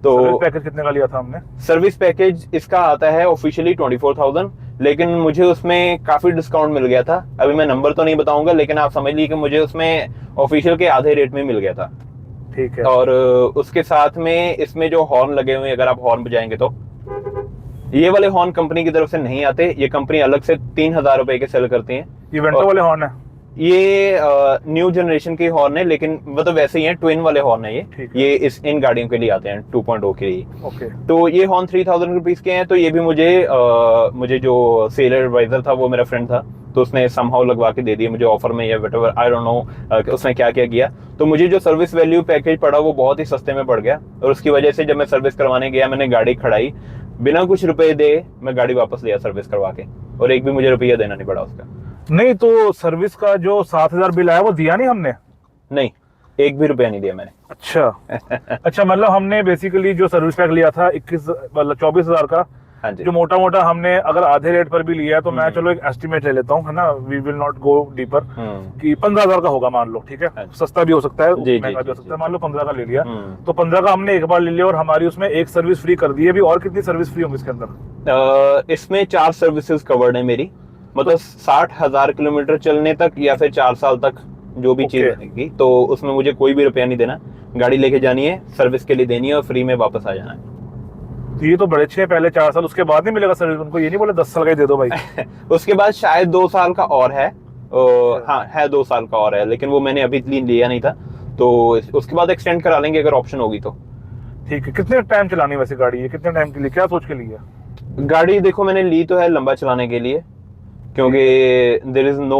Speaker 1: तो
Speaker 2: सर्विस पैकेज कितने का लिया था हमने?
Speaker 1: सर्विस पैकेज इसका आता है ऑफिशियली 24,000, लेकिन मुझे उसमें काफी डिस्काउंट मिल गया था। अभी मैं नंबर तो नहीं बताऊंगा, लेकिन आप समझ लीजिए कि मुझे उसमें ऑफिशियल के आधे रेट में मिल गया था।
Speaker 2: ठीक है।
Speaker 1: और उसके साथ में इसमें जो हॉर्न लगे हुए हैं, अगर आप हॉर्न बजाएंगे तो ये वाले हॉर्न कंपनी की तरफ से नहीं आते, ये कंपनी अलग से 3,000 रुपए के सेल करती है।
Speaker 2: ये वेंटो वाले हॉर्न है?
Speaker 1: ये न्यू जनरेशन के हॉर्न है, लेकिन वो तो वैसे ही है, ट्विन वाले हॉर्न है ये इन गाड़ियों के लिए आते हैं 2.0 के लिए।
Speaker 2: ओके।
Speaker 1: तो ये हॉर्न 3,000 रुपीज के हैं। तो ये भी मुझे जो सेल एडवाइजर था वो मेरा फ्रेंड था, तो उसने समहाउ लगवा के दे दिए मुझे ऑफर में, या व्हाटएवर, आई डोंट नो उसने क्या क्या किया। तो मुझे जो सर्विस वैल्यू पैकेज पड़ा वो बहुत ही सस्ते में पड़ गया, और उसकी वजह से जब मैं सर्विस करवाने गया, मैंने गाड़ी खड़ाई, बिना कुछ रुपए दे मैं गाड़ी वापस लिया सर्विस करवा के, और एक भी मुझे रुपया देना नहीं पड़ा उसका।
Speaker 2: नहीं, तो सर्विस का जो 7,000 बिल आया वो दिया नहीं हमने?
Speaker 1: नहीं, एक भी रुपया नहीं दिया मैंने।
Speaker 2: अच्छा अच्छा, मतलब हमने बेसिकली जो सर्विस पैक लिया था 24,000 का,
Speaker 1: हाँ जी।
Speaker 2: जो मोटा मोटा हमने अगर आधे रेट पर भी लिया है, तो मैं चलो एक एस्टिमेट ले लेता हूँ, है ना, we will not go deeper, कि 15,000 का होगा मान लो, ठीक है, सस्ता भी हो सकता है, महंगा भी हो सकता है, मान लो 15 का ले लिया, तो 15 का हमने एक बार ले लिया, और हमारी उसमें एक सर्विस फ्री कर दी है। अभी और कितनी सर्विस फ्री होंगी इसके अंदर?
Speaker 1: इसमें 4 सर्विसेज कवर्ड है मेरी, मतलब 60,000 किलोमीटर चलने तक या फिर 4 साल तक जो भी चीज रहेगी, तो उसमें मुझे कोई भी रुपया नहीं देना, गाड़ी लेके जानी है, सर्विस के लिए देनी है और फ्री में वापस आ जाना है।
Speaker 2: तो ये तो बड़े अच्छे हैं, पहले 4 साल, उसके बाद नहीं मिलेगा सर्विस? उनको ये नहीं बोले 10 साल का ही दे दो भाई?
Speaker 1: उसके बाद शायद 2 साल का और है, हाँ है 2 साल का और है, लेकिन वो मैंने अभी लिया नहीं था, तो उसके बाद एक्सटेंड करा लेंगे अगर ऑप्शन होगी तो।
Speaker 2: ठीक है। कितने टाइम चलानी वैसे गाड़ी है, कितने टाइम के लिए, क्या सोच के लिए?
Speaker 1: गाड़ी देखो मैंने ली तो है लंबा चलाने के लिए, क्योंकि there is no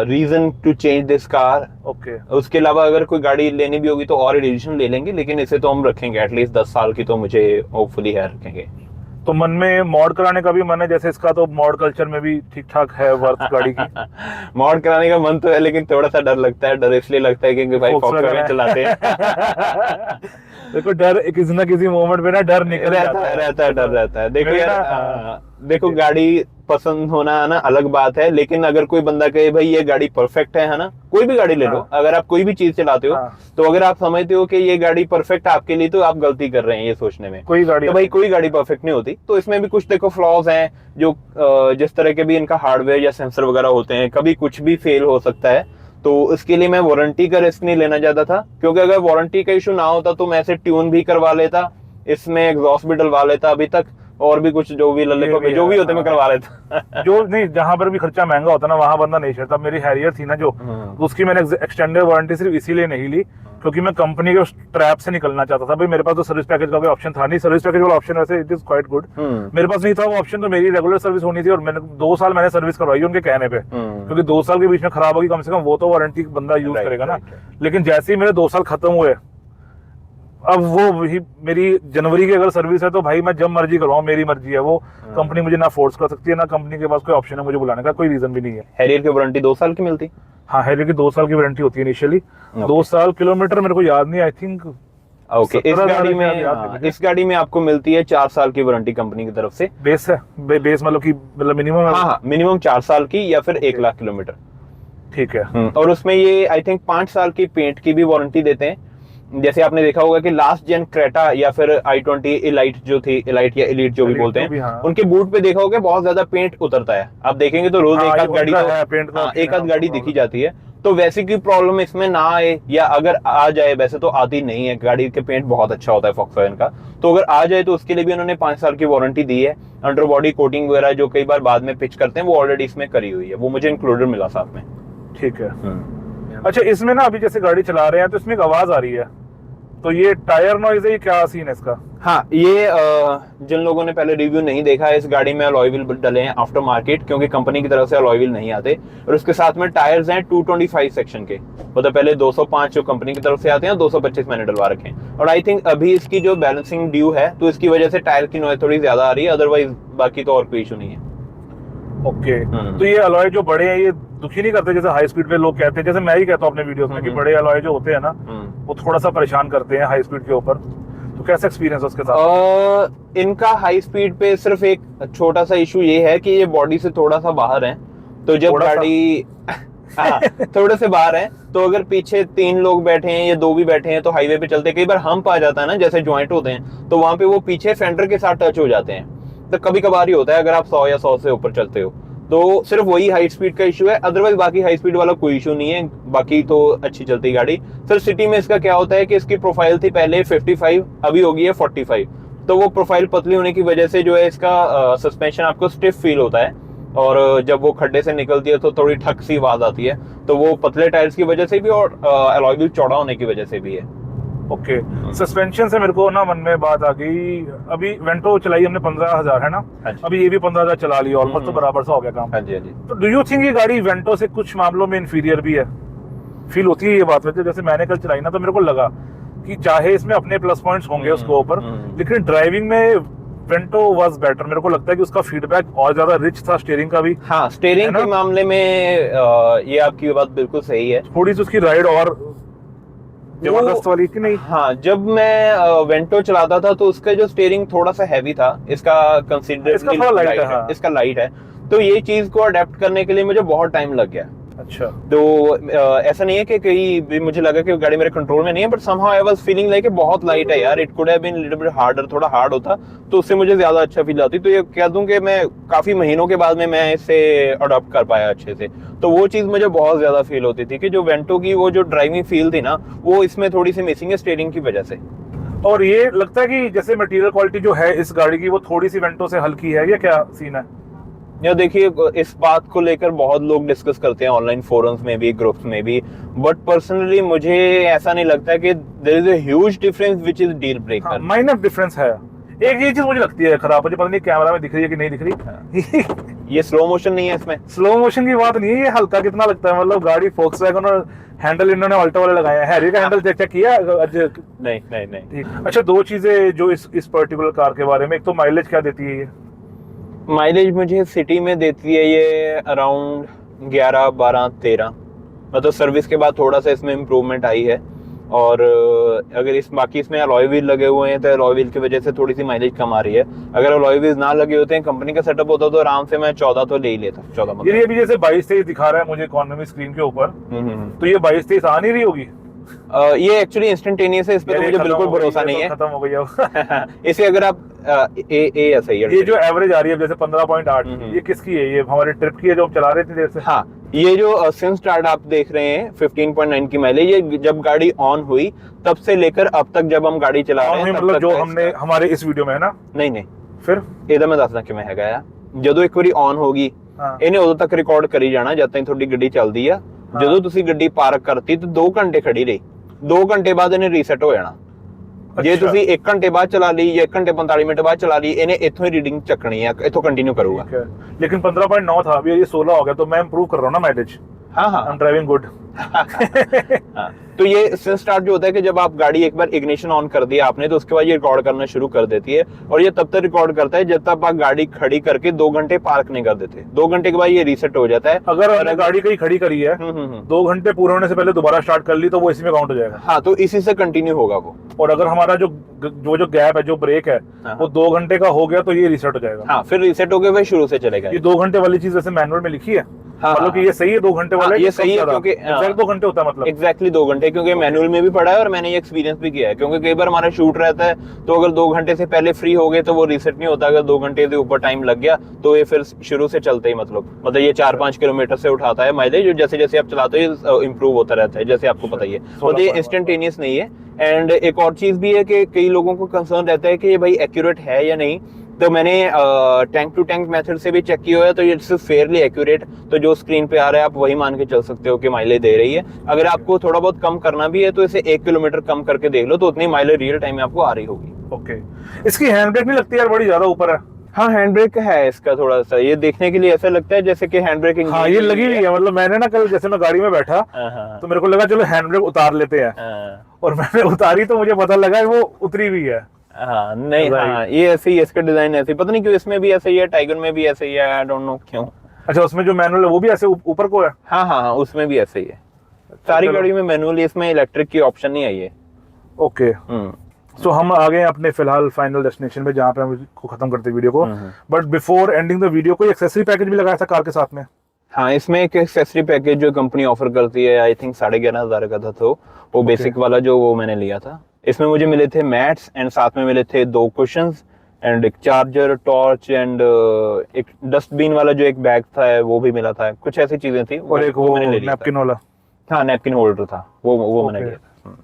Speaker 1: reason to change this car.
Speaker 2: Okay.
Speaker 1: उसके अलावा अगर कोई गाड़ी लेनी भी होगी तो और एडिशन ले लेंगे, लेकिन इसे तो हम रखेंगे एटलीस्ट 10 साल की, तो मुझे होपफुली है रखेंगे।
Speaker 2: तो मन में मॉड कराने का भी मन है, जैसे इसका तो मॉड कल्चर में भी ठीक ठाक है वर्थ गाड़ी की?
Speaker 1: मॉड कराने का मन तो है, लेकिन थोड़ा सा डर लगता है। डर इसलिए लगता है क्योंकि भाई फॉक्सवैगन चलाते हैं।
Speaker 2: देखो, डर किसी ना किसी मोमेंट पे ना डर निकल
Speaker 1: रहता है। देखो यार, देखो गाड़ी पसंद होना है ना अलग बात है, लेकिन अगर कोई बंदा कहे भाई ये गाड़ी परफेक्ट है ना, कोई भी गाड़ी ले लो, अगर आप कोई भी चीज चलाते हो, तो अगर आप समझते हो कि ये गाड़ी परफेक्ट आपके लिए, तो आप गलती कर रहे हैं ये सोचने में।
Speaker 2: कोई गाड़ी,
Speaker 1: तो भाई कोई गाड़ी परफेक्ट नहीं होती, तो इसमें भी कुछ देखो फ्लॉज हैं, जो जिस तरह के भी इनका हार्डवेयर या सेंसर वगैरह होते हैं, कभी कुछ भी फेल हो सकता है। तो इसके लिए मैं वारंटी का रिस्क नहीं लेना चाहता था, क्योंकि अगर वारंटी का इशू ना होता तो मैं इसे ट्यून भी करवा लेता, इसमें एग्जॉस्ट भी डलवा लेता अभी तक, और भी कुछ जो भी लल्ले को जो भी होते मैं करवा लेता।
Speaker 2: जो नहीं, जहां पर भी खर्चा महंगा होता ना वहां बंदा नहीं छेड़ता। मेरी हैरियर थी ना जो, उसकी मैंने एक्सटेंडेड वारंटी सिर्फ इसीलिए नहीं ली क्योंकि मैं कंपनी के ट्रैप से निकलना चाहता था। भाई मेरे पास तो सर्विस पैकेज का कोई ऑप्शन था नहीं, सर्विस पैकेज वाला ऑप्शन वैसे इट इज क्वाइट गुड, मेरे पास नहीं था वो ऑप्शन, तो मेरी रेगुलर सर्विस होनी थी। और मैंने 2 साल मैंने सर्विस करवाई उनके कहने पे, क्योंकि 2 साल के बीच में खराब होगी कम से कम वो तो वारंटी बंदा यूज करेगा ना। लेकिन जैसे ही मेरे 2 साल खत्म हुए, अब वो मेरी जनवरी की अगर सर्विस है तो भाई मैं जब मर्जी करवाऊं, मेरी मर्जी है वो, कंपनी मुझे ना फोर्स कर सकती है, ना कंपनी के पास कोई ऑप्शन है मुझे बुलाने का, कोई रीजन भी नहीं है।
Speaker 1: हैरियर की वारंटी 2 साल की मिलती?
Speaker 2: हाँ, हैरियर की 2 साल की वारंटी होती है इनिशियली। 2 साल किलोमीटर मेरे को याद नहीं, आई थिंक
Speaker 1: ओके, इस गाड़ी में आपको मिलती है 4 साल की वारंटी कंपनी की तरफ से।
Speaker 2: बेस है, बेस मतलब मिनिमम?
Speaker 1: हाँ, मिनिमम 4 साल की या फिर 1 लाख किलोमीटर।
Speaker 2: ठीक है।
Speaker 1: और उसमें ये आई थिंक 5 साल की पेंट की भी वारंटी देते हैं। जैसे आपने देखा होगा कि लास्ट जेन क्रेटा या फिर i20 एलाइट जो थी, एलाइट या एलिट जो भी बोलते हैं,
Speaker 2: हाँ।
Speaker 1: उनके बूट पे देखा होगा बहुत ज्यादा पेंट उतरता है। आप देखेंगे तो रोज एक आध गाड़ी एक आध गाड़ी दिखी जाती है। तो वैसी की प्रॉब्लम इसमें ना आए, या अगर आ जाए, वैसे तो आती नहीं है, गाड़ी के पेंट बहुत अच्छा होता है फॉक्सवैगन का, तो अगर आ जाए तो उसके लिए भी उन्होंने 5 साल की वारंटी दी है। अंडर बॉडी कोटिंग वगैरह जो कई बार बाद में पिच करते हैं, वो ऑलरेडी इसमें करी हुई है, वो मुझे इंक्लूडेड मिला साथ में।
Speaker 2: ठीक है। अच्छा, इसमें ना अभी जैसे गाड़ी चला रहे हैं तो इसमें एक आवाज आ रही है, तो ये टायर नॉइज है, ये क्या सीन है इसका?
Speaker 1: हाँ, ये जिन लोगों ने पहले रिव्यू नहीं देखा है, इस गाड़ी में अलॉय व्हील डले हैं आफ्टर मार्केट, क्योंकि कंपनी की तरफ से अलॉय व्हील नहीं आते। और उसके साथ में टायर्स हैं 225 सेक्शन के, मतलब पहले 205 जो कंपनी की तरफ से आते हैं, 225 मैंने डलवा रखे हैं। और आई थिंक अभी इसकी जो बैलेंसिंग ड्यू है, तो इसकी वजह से टायर की नॉइज थोड़ी ज्यादा आ रही है, अदरवाइज बाकी तो और कोई इशू नहीं है।
Speaker 2: ओके। तो ये अलॉय जो बड़े हैं, ये दुखी नहीं करते? जैसे हाई स्पीड पे लोग कहते हैं, जैसे मैं ही कहता हूँ अपने वीडियोस में कि बड़े अलॉय जो होते हैं ना, वो थोड़ा सा परेशान करते हैं हाई स्पीड के ऊपर, तो कैसा एक्सपीरियंस है उसके साथ?
Speaker 1: इनका हाई स्पीड पे सिर्फ एक छोटा सा इशू ये है कि ये बॉडी से थोड़ा सा बाहर है, तो जब गाड़ी हाँ, थोड़े से बाहर है, तो अगर पीछे 3 लोग बैठे हैं या 2 भी बैठे हैं, तो हाईवे पे चलते कई बार हम्प आ जाता है ना, जैसे ज्वाइंट होते हैं, तो वहां पे वो पीछे फेंडर के साथ टच हो जाते हैं। तो कभी कभार ही होता है अगर आप 100 या 100 से ऊपर चलते हो, तो सिर्फ वही हाई स्पीड का इशू है, अदरवाइज बाकी हाई स्पीड वाला कोई इशू नहीं है, बाकी तो अच्छी चलती गाड़ी। सर सिटी में इसका क्या होता है कि इसकी प्रोफाइल थी पहले 55, अभी हो गई है 45, तो वो प्रोफाइल पतली होने की वजह से जो है इसका सस्पेंशन आपको स्टिफ फील होता है, और जब वो खड्डे से निकलती है तो थोड़ी ठक सी आवाज आती है, तो वो पतले टायर्स की वजह से भी और अलॉय व्हील चौड़ा होने की वजह से भी है।
Speaker 2: ओके। सस्पेंशन से मेरे को ना मन में बात आ गई, अभी वेंटो चलाई हमने 15,000 है ना, अभी ये भी 15,000 चला ली, ऑलमोस्ट तो बराबर सा हो गया काम।
Speaker 1: हाँ जी, हाँ जी।
Speaker 2: तो डू यू थिंक ये गाड़ी वेंटो से कुछ मामलों में इंफीरियर भी है? फील होती है ये बात वैसे? जैसे मैंने कल चलाई ना, तो मेरे को लगा कि चाहे इसमें अपने प्लस पॉइंट्स होंगे उसके ऊपर, लेकिन ड्राइविंग में वेंटो वाज बेटर। मेरे को लगता है कि उसका फीडबैक और ज्यादा रिच था, स्टीयरिंग का भी।
Speaker 1: हाँ, स्टीयरिंग के मामले में ये आपकी बात बिल्कुल सही है,
Speaker 2: थोड़ी सी उसकी राइड और जबरदस्त वाली कि नहीं?
Speaker 1: हाँ, जब मैं वेंटो चलाता था तो उसका जो स्टीयरिंग थोड़ा सा हैवी था, इसका कंसीडरेबली लाइट है, हाँ। इसका लाइट है, तो ये चीज को अडेप्ट करने के लिए मुझे बहुत टाइम लग गया।
Speaker 2: अच्छा।
Speaker 1: तो ऐसा नहीं है कि कहीं भी मुझे लगा कि गाड़ी मेरे कंट्रोल में नहीं है, but somehow I was feeling like बहुत लाइट है यार, it could have been little bit harder, थोड़ा हार्ड होता तो उससे मुझे ज्यादा अच्छा फील आती। तो ये कह दूं कि मैं काफी महीनों के बाद में मैं इसे अडॉप्ट कर पाया अच्छे से, तो वो चीज मुझे बहुत ज्यादा फील होती थी कि जो वेंटो की वो जो ड्राइविंग फील थी ना, वो इसमें थोड़ी सी मिसिंग है स्टीयरिंग की वजह से।
Speaker 2: और ये लगता है कि जैसे मटेरियल क्वालिटी जो है इस गाड़ी की, वो थोड़ी सी वेंटो से हल्की है, या क्या सीन है?
Speaker 1: या देखिए, इस बात को लेकर बहुत लोग डिस्कस करते हैं ऑनलाइन फोरम्स में भी, ग्रुप्स में भी, बट पर्सनली मुझे ऐसा नहीं लगता कि there is a huge difference which is deal breaker.
Speaker 2: Minor difference है। एक ये चीज मुझे लगती है खराब, मुझे पता नहीं कैमरा में दिख रही है कि नहीं दिख रही।
Speaker 1: ये स्लो मोशन नहीं है इसमें,
Speaker 2: स्लो मोशन की बात नहीं है, ये हल्का कितना लगता है, मतलब गाड़ी फोक्सवैगन और हैंडल इन्होंने अल्टो वाले लगाए हैं, हैरी का हैंडल चेक किया?
Speaker 1: नहीं नहीं नहीं।
Speaker 2: ठीक। अच्छा, 2 चीजें जो इस पर्टिकुलर कार के बारे में, एक तो माइलेज क्या देती है ये?
Speaker 1: माइलेज मुझे सिटी में देती है ये अराउंड 11, 12, 13, मतलब सर्विस के बाद थोड़ा सा इसमें इम्प्रूवमेंट आई है। और अगर बाकी इसमें अलॉय व्हील लगे हुए हैं तो अलॉय व्हील की वजह से थोड़ी सी माइलेज कम आ रही है। अगर अलॉय व्हील ना लगे होते हैं, कंपनी का सेटअप होता तो आराम से मैं 14 तो ले ही लेता। 14
Speaker 2: ये अभी जैसे 22-23 दिखा रहा है मुझे इकोनॉमी स्क्रीन के ऊपर, तो ये 22-23 आ नहीं रही होगी?
Speaker 1: ये एक्चुअली इंस्टेंटेनियस है, इस पे तो मुझे बिल्कुल भरोसा नहीं है,
Speaker 2: खत्म हो गया।
Speaker 1: इसे अगर आप सही है,
Speaker 2: ये जो एवरेज आ रही है जैसे 15.8, ये किसकी है? ये हमारे ट्रिप की है जो हम चला रहे थे देर से।
Speaker 1: हाँ, ये जो सिंस स्टार्ट आप देख रहे हैं 15.9 की माइलेज, ये जब गाड़ी ऑन हुई तब से लेकर अब तक जब हम गाड़ी चला रहे हैं,
Speaker 2: मतलब जो हमने हमारे इस वीडियो में है ना?
Speaker 1: नहीं,
Speaker 2: फिर
Speaker 1: ਇਹਦਾ मैं दसना कि मैं हैगा आ ਜਦੋਂ ਇੱਕ ਵਾਰੀ ऑन होगी ਇਹਨੇ ਉਦੋਂ ਤੱਕ ਰਿਕਾਰਡ ਕਰੀ ਜਾਣਾ ਜਦ ਤੱਕ ਤੁਹਾਡੀ ਗੱਡੀ ਚੱਲਦੀ ਆ। ਜਦੋਂ ਤੁਸੀਂ ਗੱਡੀ ਪਾਰਕ ਕਰਤੀ ਤੇ 2 ਘੰਟੇ ਖੜੀ ਰਹੀ, 2 ਘੰਟੇ ਬਾਅਦ ਇਹਨੇ ਰੀਸੈਟ ਹੋ ਜਾਣਾ। ਜੇ ਤੁਸੀਂ 1 ਘੰਟੇ ਬਾਅਦ ਚਲਾ ਲਈ ਜਾਂ 1 ਘੰਟੇ 45 ਮਿੰਟ ਬਾਅਦ ਚਲਾ ਲਈ, ਇਹਨੇ ਇੱਥੋਂ ਹੀ रीडिंग ਚੱਕਣੀ है, ਇੱਥੋਂ कंटिन्यू करूंगा।
Speaker 2: लेकिन 15.9 था, अभी ये 16 हो गया, तो मैं इंप्रूव कर रहा हूँ ना माइलेज।
Speaker 1: हाँ,
Speaker 2: आई एम ड्राइविंग गुड।
Speaker 1: हाँ, तो ये इंस्टेंट स्टार्ट जो होता है कि जब आप गाड़ी एक बार इग्निशन ऑन कर दिया आपने तो उसके बाद ये रिकॉर्ड करना शुरू कर देती है, और ये तब तक रिकॉर्ड करता है जब तक आप गाड़ी खड़ी करके 2 घंटे पार्क नहीं कर देते। 2 घंटे के बाद ये रीसेट हो जाता है।
Speaker 2: अगर गाड़ी कहीं खड़ी करी है 2 घंटे पूरे होने से पहले दोबारा स्टार्ट कर ली तो वो इसी में काउंट हो जाएगा।
Speaker 1: हाँ, तो इसी से कंटिन्यू होगा वो।
Speaker 2: और अगर हमारा जो गैप है, जो ब्रेक है, वो 2 घंटे का हो गया तो ये रीसेट हो जाएगा।
Speaker 1: हाँ, फिर रीसेट हो गया, फिर शुरू से चलेगा।
Speaker 2: ये 2 घंटे वाली चीज वैसे मैनुअल में लिखी है, मतलब कि ये सही है 2 घंटे वाला।
Speaker 1: ये सही है क्योंकि
Speaker 2: एग्जैक्ट 2 घंटे होता है, मतलब
Speaker 1: एग्जैक्टली 2 घंटे, क्योंकि मैनुअल में भी पढ़ा है और मैंने ये एक्सपीरियंस भी किया है। क्योंकि कई बार हमारा शूट रहता है तो अगर 2 घंटे से पहले फ्री हो गए तो वो रीसेट नहीं होता। अगर 2 घंटे से ऊपर टाइम लग गया तो ये फिर शुरू से चलते ही मतलब ये 4-5 किलोमीटर से उठाता है माइलेज, जो जैसे जैसे आप चलाते हो इंप्रूव होता रहता है, जैसे आपको पता ही है। तो ये इंस्टेंटेनियस नहीं है। एंड एक और चीज भी है कि कई लोगों को कंसर्न रहता है कि ये भाई एक्यूरेट है या नहीं। तो मैंने टैंक टू टैंक मेथड से भी चेक किया है, तो ये फेयरली एक्यूरेट। तो जो स्क्रीन पे आ रहा है आप वही मान के चल सकते हो कि माइलेज दे रही है। अगर आपको थोड़ा बहुत कम करना भी है तो इसे 1 किलोमीटर कम करके देख लो, तो उतनी माइलेज रियल टाइम में आपको आ रही होगी।
Speaker 2: ओके। इसकी हैंड ब्रेक नहीं लगती यार, बड़ी ज्यादा ऊपर है।
Speaker 1: हाँ, हैंड ब्रेक है इसका थोड़ा सा, ये देखने के लिए ऐसा लगता है जैसे कि हैंड ब्रेक।
Speaker 2: हाँ, ये लगी हुई है। मतलब मैंने ना कल जैसे मैं गाड़ी में बैठा तो मेरे को लगा चलो हैंड ब्रेक उतार लेते हैं, और मैंने उतारी तो मुझे पता लगा वो उतरी हुई है।
Speaker 1: हाँ, नहीं, हाँ, ये ऐसे ही, इसका डिजाइन ऐसे ही, पता नहीं क्यों इसमें भी ऐसे ही है, टाइगर में भी ऐसे ही है, आई डोंट नो क्यों।
Speaker 2: अच्छा, उसमें जो मैनुअल है वो भी ऐसे ऊपर को है?
Speaker 1: हाँ हाँ हाँ, उसमें भी ऐसे ही है। सारी गाड़ी में मैनुअल, इसमें इलेक्ट्रिक की ऑप्शन नहीं आई है।
Speaker 2: ओके। सो हम आ गए अपने फिलहाल फाइनल डेस्टिनेशन पे, जहाँ पे हम को खत्म करते वीडियो को। But before ending the video कोई एक्सेसरी पैकेज भी लगाया था कार के साथ में?
Speaker 1: हाँ, इसमें एक एक्सेसरी पैकेज जो कंपनी ऑफर करती है, आई थिंक 11,500 का था, तो वो बेसिक वाला जो वो मैंने लिया था। इसमें मुझे मिले थे मैट्स एंड साथ में मिले थे 2 कुशंस एंड एक चार्जर, टॉर्च एंड एक डस्टबिन वाला जो एक बैग था वो भी मिला था। कुछ ऐसी चीजें थी।
Speaker 2: और एक वो नैपकिन वाला?
Speaker 1: हाँ, नैपकिन होल्डर था, वो मैंने लिया था।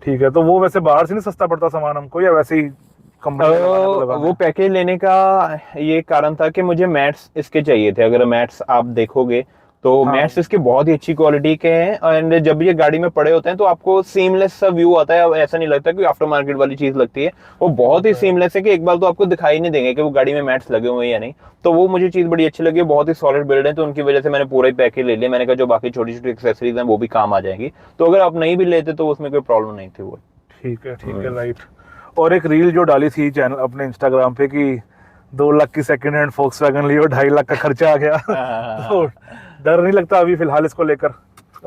Speaker 2: ठीक है। तो वो वैसे बाहर से नहीं सस्ता पड़ता सामान हमको, या वैसे ही
Speaker 1: वो पैकेज लेने का ये कारण था कि मुझे मैट्स इसके चाहिए थे। अगर मैट्स आप देखोगे तो मैट्स इसके बहुत ही अच्छी क्वालिटी के हैं, एंड जब ये गाड़ी में पड़े होते हैं तो आपको सीमलेस सा व्यू आता है। ऐसा नहीं लगता कि आफ्टर मार्केट वाली चीज लगती है, वो बहुत ही सीमलेस है कि एक बार तो आपको दिखाई नहीं देंगे कि वो गाड़ी में मैट्स लगे हुए हैं या नहीं। तो वो मुझे चीज बड़ी अच्छी लगी, बहुत ही सॉलिड बिल्ड है, तो उनकी वजह से मैंने पूरा ही पैकेज ले लिया। मैंने कहा जो बाकी छोटी छोटी एक्सेसरीज हैं वो भी काम आ जाएंगी, तो अगर आप नहीं भी लेते तो उसमें कोई प्रॉब्लम नहीं थी। वो
Speaker 2: ठीक है, राइट। और एक रील जो डाली थी चैनल अपने इंस्टाग्राम पे कि 2 लाख की सेकंड हैंड फोक्सवैगन ली और 2.5 लाख का खर्चा आ गया। तो डर नहीं लगता अभी फिलहाल इसको लेकर?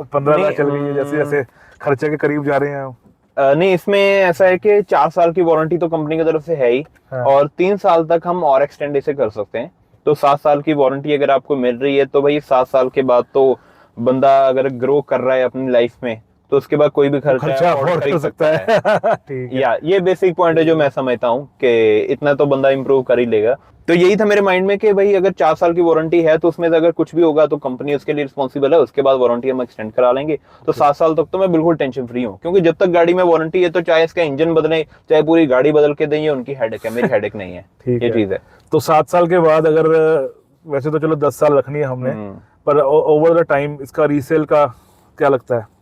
Speaker 2: 15 लाख चल गई है, जैसे जैसे खर्चे के करीब जा रहे हैं।
Speaker 1: नहीं, इसमें ऐसा है कि 4 साल की वारंटी तो कंपनी की तरफ से है ही, और 3 साल तक हम और एक्सटेंड इसे कर सकते हैं। तो 7 साल की वारंटी अगर आपको मिल रही है तो भाई 7 साल के बाद तो बंदा अगर ग्रो कर रहा है अपनी लाइफ में तो उसके बाद कोई भी खर्चा अफोर्ड कर सकता है।
Speaker 2: ठीक है।
Speaker 1: या ये बेसिक पॉइंट है जो मैं समझता हूँ कि इतना तो बंदा इंप्रूव कर ही लेगा। तो यही था मेरे माइंड में कि भाई अगर 4 साल की वारंटी है तो उसमें से अगर कुछ भी होगा तो कंपनी उसके लिए रिस्पॉन्सिबल है, उसके बाद वारंटी हम एक्सटेंड करा लेंगे। तो 7 साल तक तो मैं बिल्कुल टेंशन फ्री हूँ, क्योंकि जब तक गाड़ी में वारंटी है तो चाहे इसका इंजन बदले चाहे पूरी गाड़ी बदल के दें, ये उनकी हेडेक है, मेरी हेडेक नहीं है। ये चीज है।
Speaker 2: तो 7 साल के बाद अगर, वैसे तो चलो 10 साल रखनी है हमने, पर ओवर द टाइम इसका रीसेल का क्या लगता है?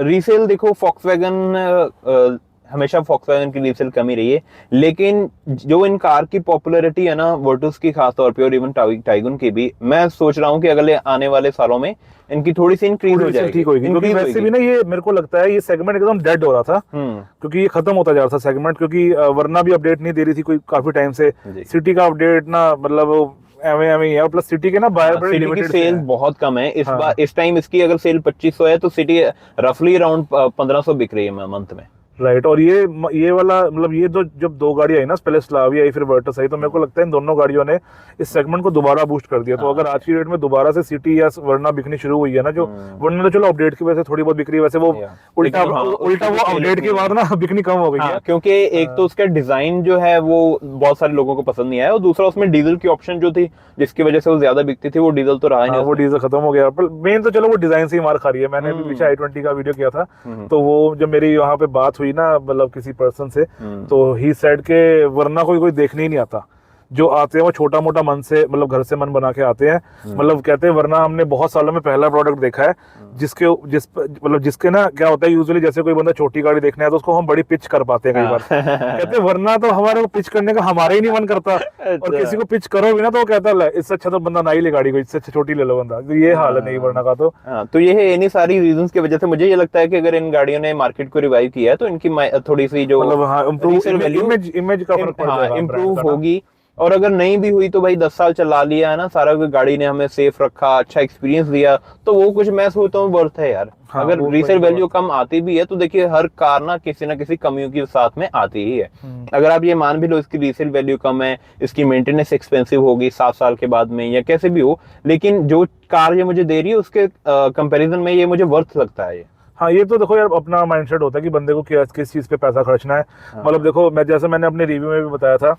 Speaker 1: रीसेल देखो, फॉक्सवैगन हमेशा फॉक्सवैगन की रीसेल कम ही रही है, लेकिन जो इन कार की पॉपुलैरिटी है ना वर्टस की खास तौर पे और इवन टाइगुन की भी, मैं सोच रहा हूँ कि अगले आने वाले सालों में इनकी थोड़ी सी इंक्रीज हो जाएगी।
Speaker 2: ठीक होगी, क्योंकि वैसे भी ना ये मेरे को लगता है ये सेगमेंट एकदम डेड हो रहा था, क्योंकि ये खत्म होता जा रहा था सेगमेंट, क्योंकि वरना भी अपडेट नहीं दे रही थी कोई काफी टाइम से। सिटी का अपडेट ना मतलब एवं है, प्लस सिटी के ना बायर बड़े लिमिटेड
Speaker 1: सेल बहुत कम है इस बार। इस टाइम इसकी अगर सेल 2500 है तो सिटी रफली अराउंड 1500 बिक रही है मंथ में।
Speaker 2: राइट। और ये वाला मतलब ये जब 2 गाड़ी आई ना, पहले स्लाविया आई फिर वर्टस आई, तो मेरे को लगता है इन दोनों गाड़ियों ने इस सेगमेंट को दोबारा बूस्ट कर दिया। तो अगर आज की डेट में दोबारा से सिटी या वरना बिकनी शुरू हुई है ना, जो वरना तो चलो अपडेट की वजह से थोड़ी बहुत बिक्री, वैसे वो उल्टा वो अपडेट के बाद ना बिकनी कम हो गई है,
Speaker 1: क्योंकि एक तो उसका डिजाइन जो है वो बहुत सारे लोगों को पसंद नहीं आया, और दूसरा उसमें डीजल की ऑप्शन जो थी जिसकी वजह से वो ज्यादा बिकती थी, वो डीजल तो रहा नहीं,
Speaker 2: वो डीजल खत्म हो गया। पर मेन तो चलो वो डिजाइन से ही मार खा रही है। मैंने भी पीछे i20 का वीडियो किया था, तो वो जब मेरी वहां पे बात हुई ना मतलब किसी पर्सन से, तो ही सेड के वरना कोई देखने ही नहीं आता, जो आते हैं वो छोटा मोटा मन से, मतलब घर से मन बना के आते हैं, मतलब कहते हैं, वरना हमने बहुत सालों में पहला प्रोडक्ट देखा है जिसके ना क्या होता है, यूजुअली जैसे कोई बंदा छोटी गाड़ी देखने आया तो उसको हम बड़ी पिच कर पाते हैं कई बार। कहते हैं वरना तो हमारे को पिच करने का हमारा ही नहीं मन करता, और किसी को पिच करो भी ना तो वो कहता है इससे अच्छा तो बंदा ना ही ले गाड़ी को, इससे अच्छा छोटी ले लो बंदा। तो ये हाल है नहीं वरना का
Speaker 1: तो ये है, इन्हीं सारी रीजंस की वजह से मुझे ये लगता है कि अगर इन गाड़ियों ने मार्केट को रिवाइव किया है तो इनकी थोड़ी सी जो
Speaker 2: इमेज का फर्क पड़ जाएगा,
Speaker 1: इम्प्रूव होगी। और अगर नहीं भी हुई तो भाई 10 साल चला लिया है ना सारा, गाड़ी ने हमें सेफ रखा, अच्छा एक्सपीरियंस दिया, तो वो कुछ मैं सोचता हूँ वर्थ है यार। अगर रीसेल वैल्यू कम आती भी है तो देखिए हर कार ना किसी कमियों के साथ में आती ही है। अगर आप ये मान भी लो इसकी रीसेल वैल्यू कम है, इसकी मेंटेनेंस एक्सपेंसिव होगी 7 साल के बाद में या कैसे भी हो, लेकिन जो कार ये मुझे दे रही है उसके कंपैरिजन में ये मुझे वर्थ लगता है।
Speaker 2: हाँ, ये तो देखो यार अपना माइंडसेट होता है कि बंदे को किस चीज पे पैसा खर्चना है। मतलब देखो, मैंने अपने रिव्यू में भी बताया था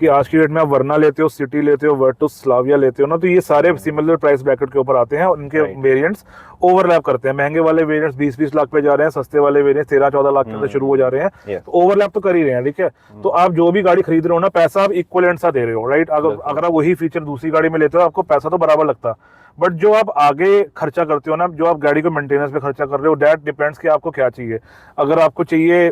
Speaker 2: कि आज की डेट में आप वर्ना लेते हो, सिटी लेते हो, वर्टुस, स्लाविया लेते हो ना, तो ये सारे सिमिलर प्राइस ब्रैकेट के ऊपर आते हैं और इनके वेरिएंट्स ओवरलैप करते हैं। महंगे वाले वेरिएंट्स 20-20 लाख पे जा रहे हैं, सस्ते वाले वेरिएंट्स 13-14 लाख के अंदर शुरू हो जा रहे हैं, तो ओवरलैप तो कर ही रहे हैं। ठीक है, तो आप जो भी गाड़ी खरीद रहे हो ना, पैसा आप इक्वलेंट सा दे रहे हो, राइट। अगर आप वही फीचर दूसरी गाड़ी में लेते हो आपको पैसा तो बराबर लगता, बट जो आप आगे खर्चा करते हो ना, जो आप गाड़ी को मेंटेनेंस पे खर्चा कर रहे हो, दैट डिपेंड्स कि आपको क्या चाहिए। अगर आपको चाहिए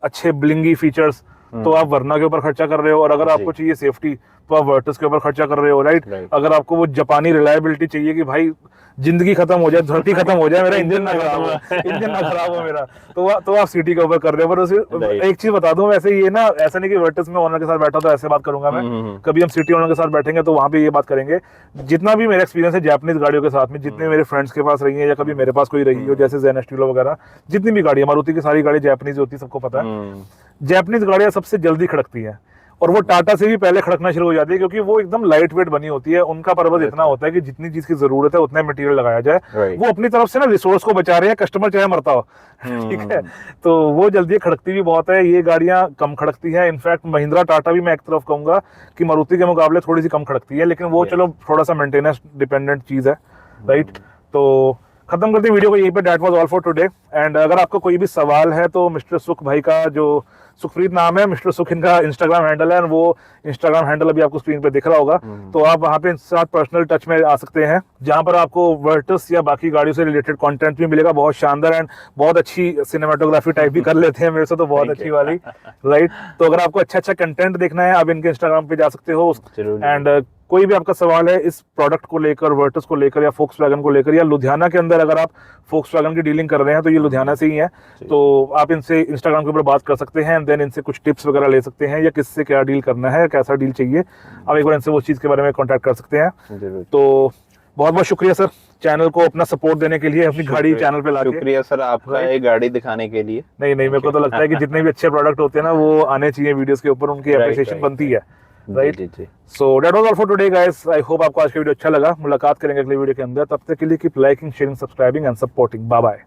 Speaker 2: अच्छे ब्लिंगी फीचर्स तो आप वर्ना के ऊपर खर्चा कर रहे हो, और अगर आपको चाहिए सेफ्टी तो आप वर्टस के ऊपर खर्चा कर रहे हो, राइट। अगर आपको वो जापानी रिलायबिलिटी चाहिए कि भाई जिंदगी खत्म हो जाए, धरती खत्म हो जाए, मेरा इंजन ना खराब हो मेरा, तो आप सिटी के ऊपर कर रहे हो। पर एक चीज बता दूं, वैसे ये ना ऐसा नहीं कि वर्टस में ओनर के साथ बैठा तो ऐसे बात करूंगा मैं, कभी हम सिटी ओनर के साथ बैठेंगे तो वहां पे ये बात करेंगे। जितना भी मेरा एक्सपीरियंस है जापानीज गाड़ियों के साथ में, जितने मेरे फ्रेंड्स के पास रही है या कभी मेरे पास कोई रही हो, जैसे जेन एस्टीलो वगैरह, जितनी भी गाड़ी, मारुति की सारी गाड़ी जापानीज होती है, सबको पता है। जापानीज गाड़ियां सबसे जल्दी खड़कती है, और वो टाटा से भी पहले खड़कना शुरू हो जाती है, क्योंकि वो एकदम लाइट वेट बनी होती है। उनका पर्पस इतना होता है कि जितनी चीज की जरूरत है उतना मटेरियल लगाया जाए। वो अपनी तरफ से ना रिसोर्स को बचा रहे हैं, कस्टमर चाहे मरता हो। ठीक है, तो वो जल्दी खड़कती भी बहुत है। ये गाड़ियां कम खड़कती है। इनफैक्ट महिंद्रा, टाटा भी मैं एक तरफ कहूंगा कि मारुति के मुकाबले थोड़ी सी कम खड़कती है, लेकिन वो चलो थोड़ा सा मेंटेनेंस डिपेंडेंट चीज है, राइट। तो खत्म करते हैं वीडियो को यहीं पे। That was all for today. And अगर आपको कोई भी सवाल है तो मिस्टर सुख भाई का, जो सुखप्रीत नाम है, मिस्टर सुख इनका इंस्टाग्राम हैंडल है, वो इंस्टाग्राम हैंडल अभी आपको स्क्रीन पे दिख रहा होगा, तो आप वहां पे इनके साथ पर्सनल टच में आ सकते हैं, जहां पर आपको वर्टस या बाकी गाड़ियों से रिलेटेड कंटेंट भी मिलेगा, बहुत शानदार एंड बहुत अच्छी सिनेमेटोग्राफी टाइप भी कर लेते हैं मेरे से तो, बहुत अच्छी वाली, राइट। तो अगर आपको अच्छा कंटेंट देखना है आप इनके इंस्टाग्राम पे जा सकते हो। एंड कोई भी आपका सवाल है इस प्रोडक्ट को लेकर, वर्टस को लेकर या फोक्सवैगन को लेकर, या लुधियाना के अंदर अगर आप फोक्सवैगन की डीलिंग कर रहे हैं तो ये लुधियाना से ही है, तो आप इनसे इंस्टाग्राम के ऊपर बात कर सकते हैं, देन इनसे कुछ टिप्स वगैरह ले सकते हैं, या किससे क्या डील करना है, कैसा डील चाहिए, आप एक बार इनसे वो चीज़ के बारे में कॉन्टैक्ट कर सकते हैं। तो बहुत बहुत शुक्रिया सर चैनल को अपना सपोर्ट देने के लिए, अपनी गाड़ी चैनल पे लाके।
Speaker 1: शुक्रिया सर आपका ये गाड़ी दिखाने के लिए।
Speaker 2: नहीं, मेरे को तो लगता है कि जितने भी अच्छे प्रोडक्ट होते हैं ना वो आने चाहिए वीडियोस के ऊपर, उनकी एप्रिसिएशन बनती है, right. So that was all for today guys. I hope आपको आज का वीडियो अच्छा लगा। मुलाकात करेंगे अगले वीडियो के अंदर, तब तक के लिए keep liking, sharing, subscribing and supporting. Bye bye.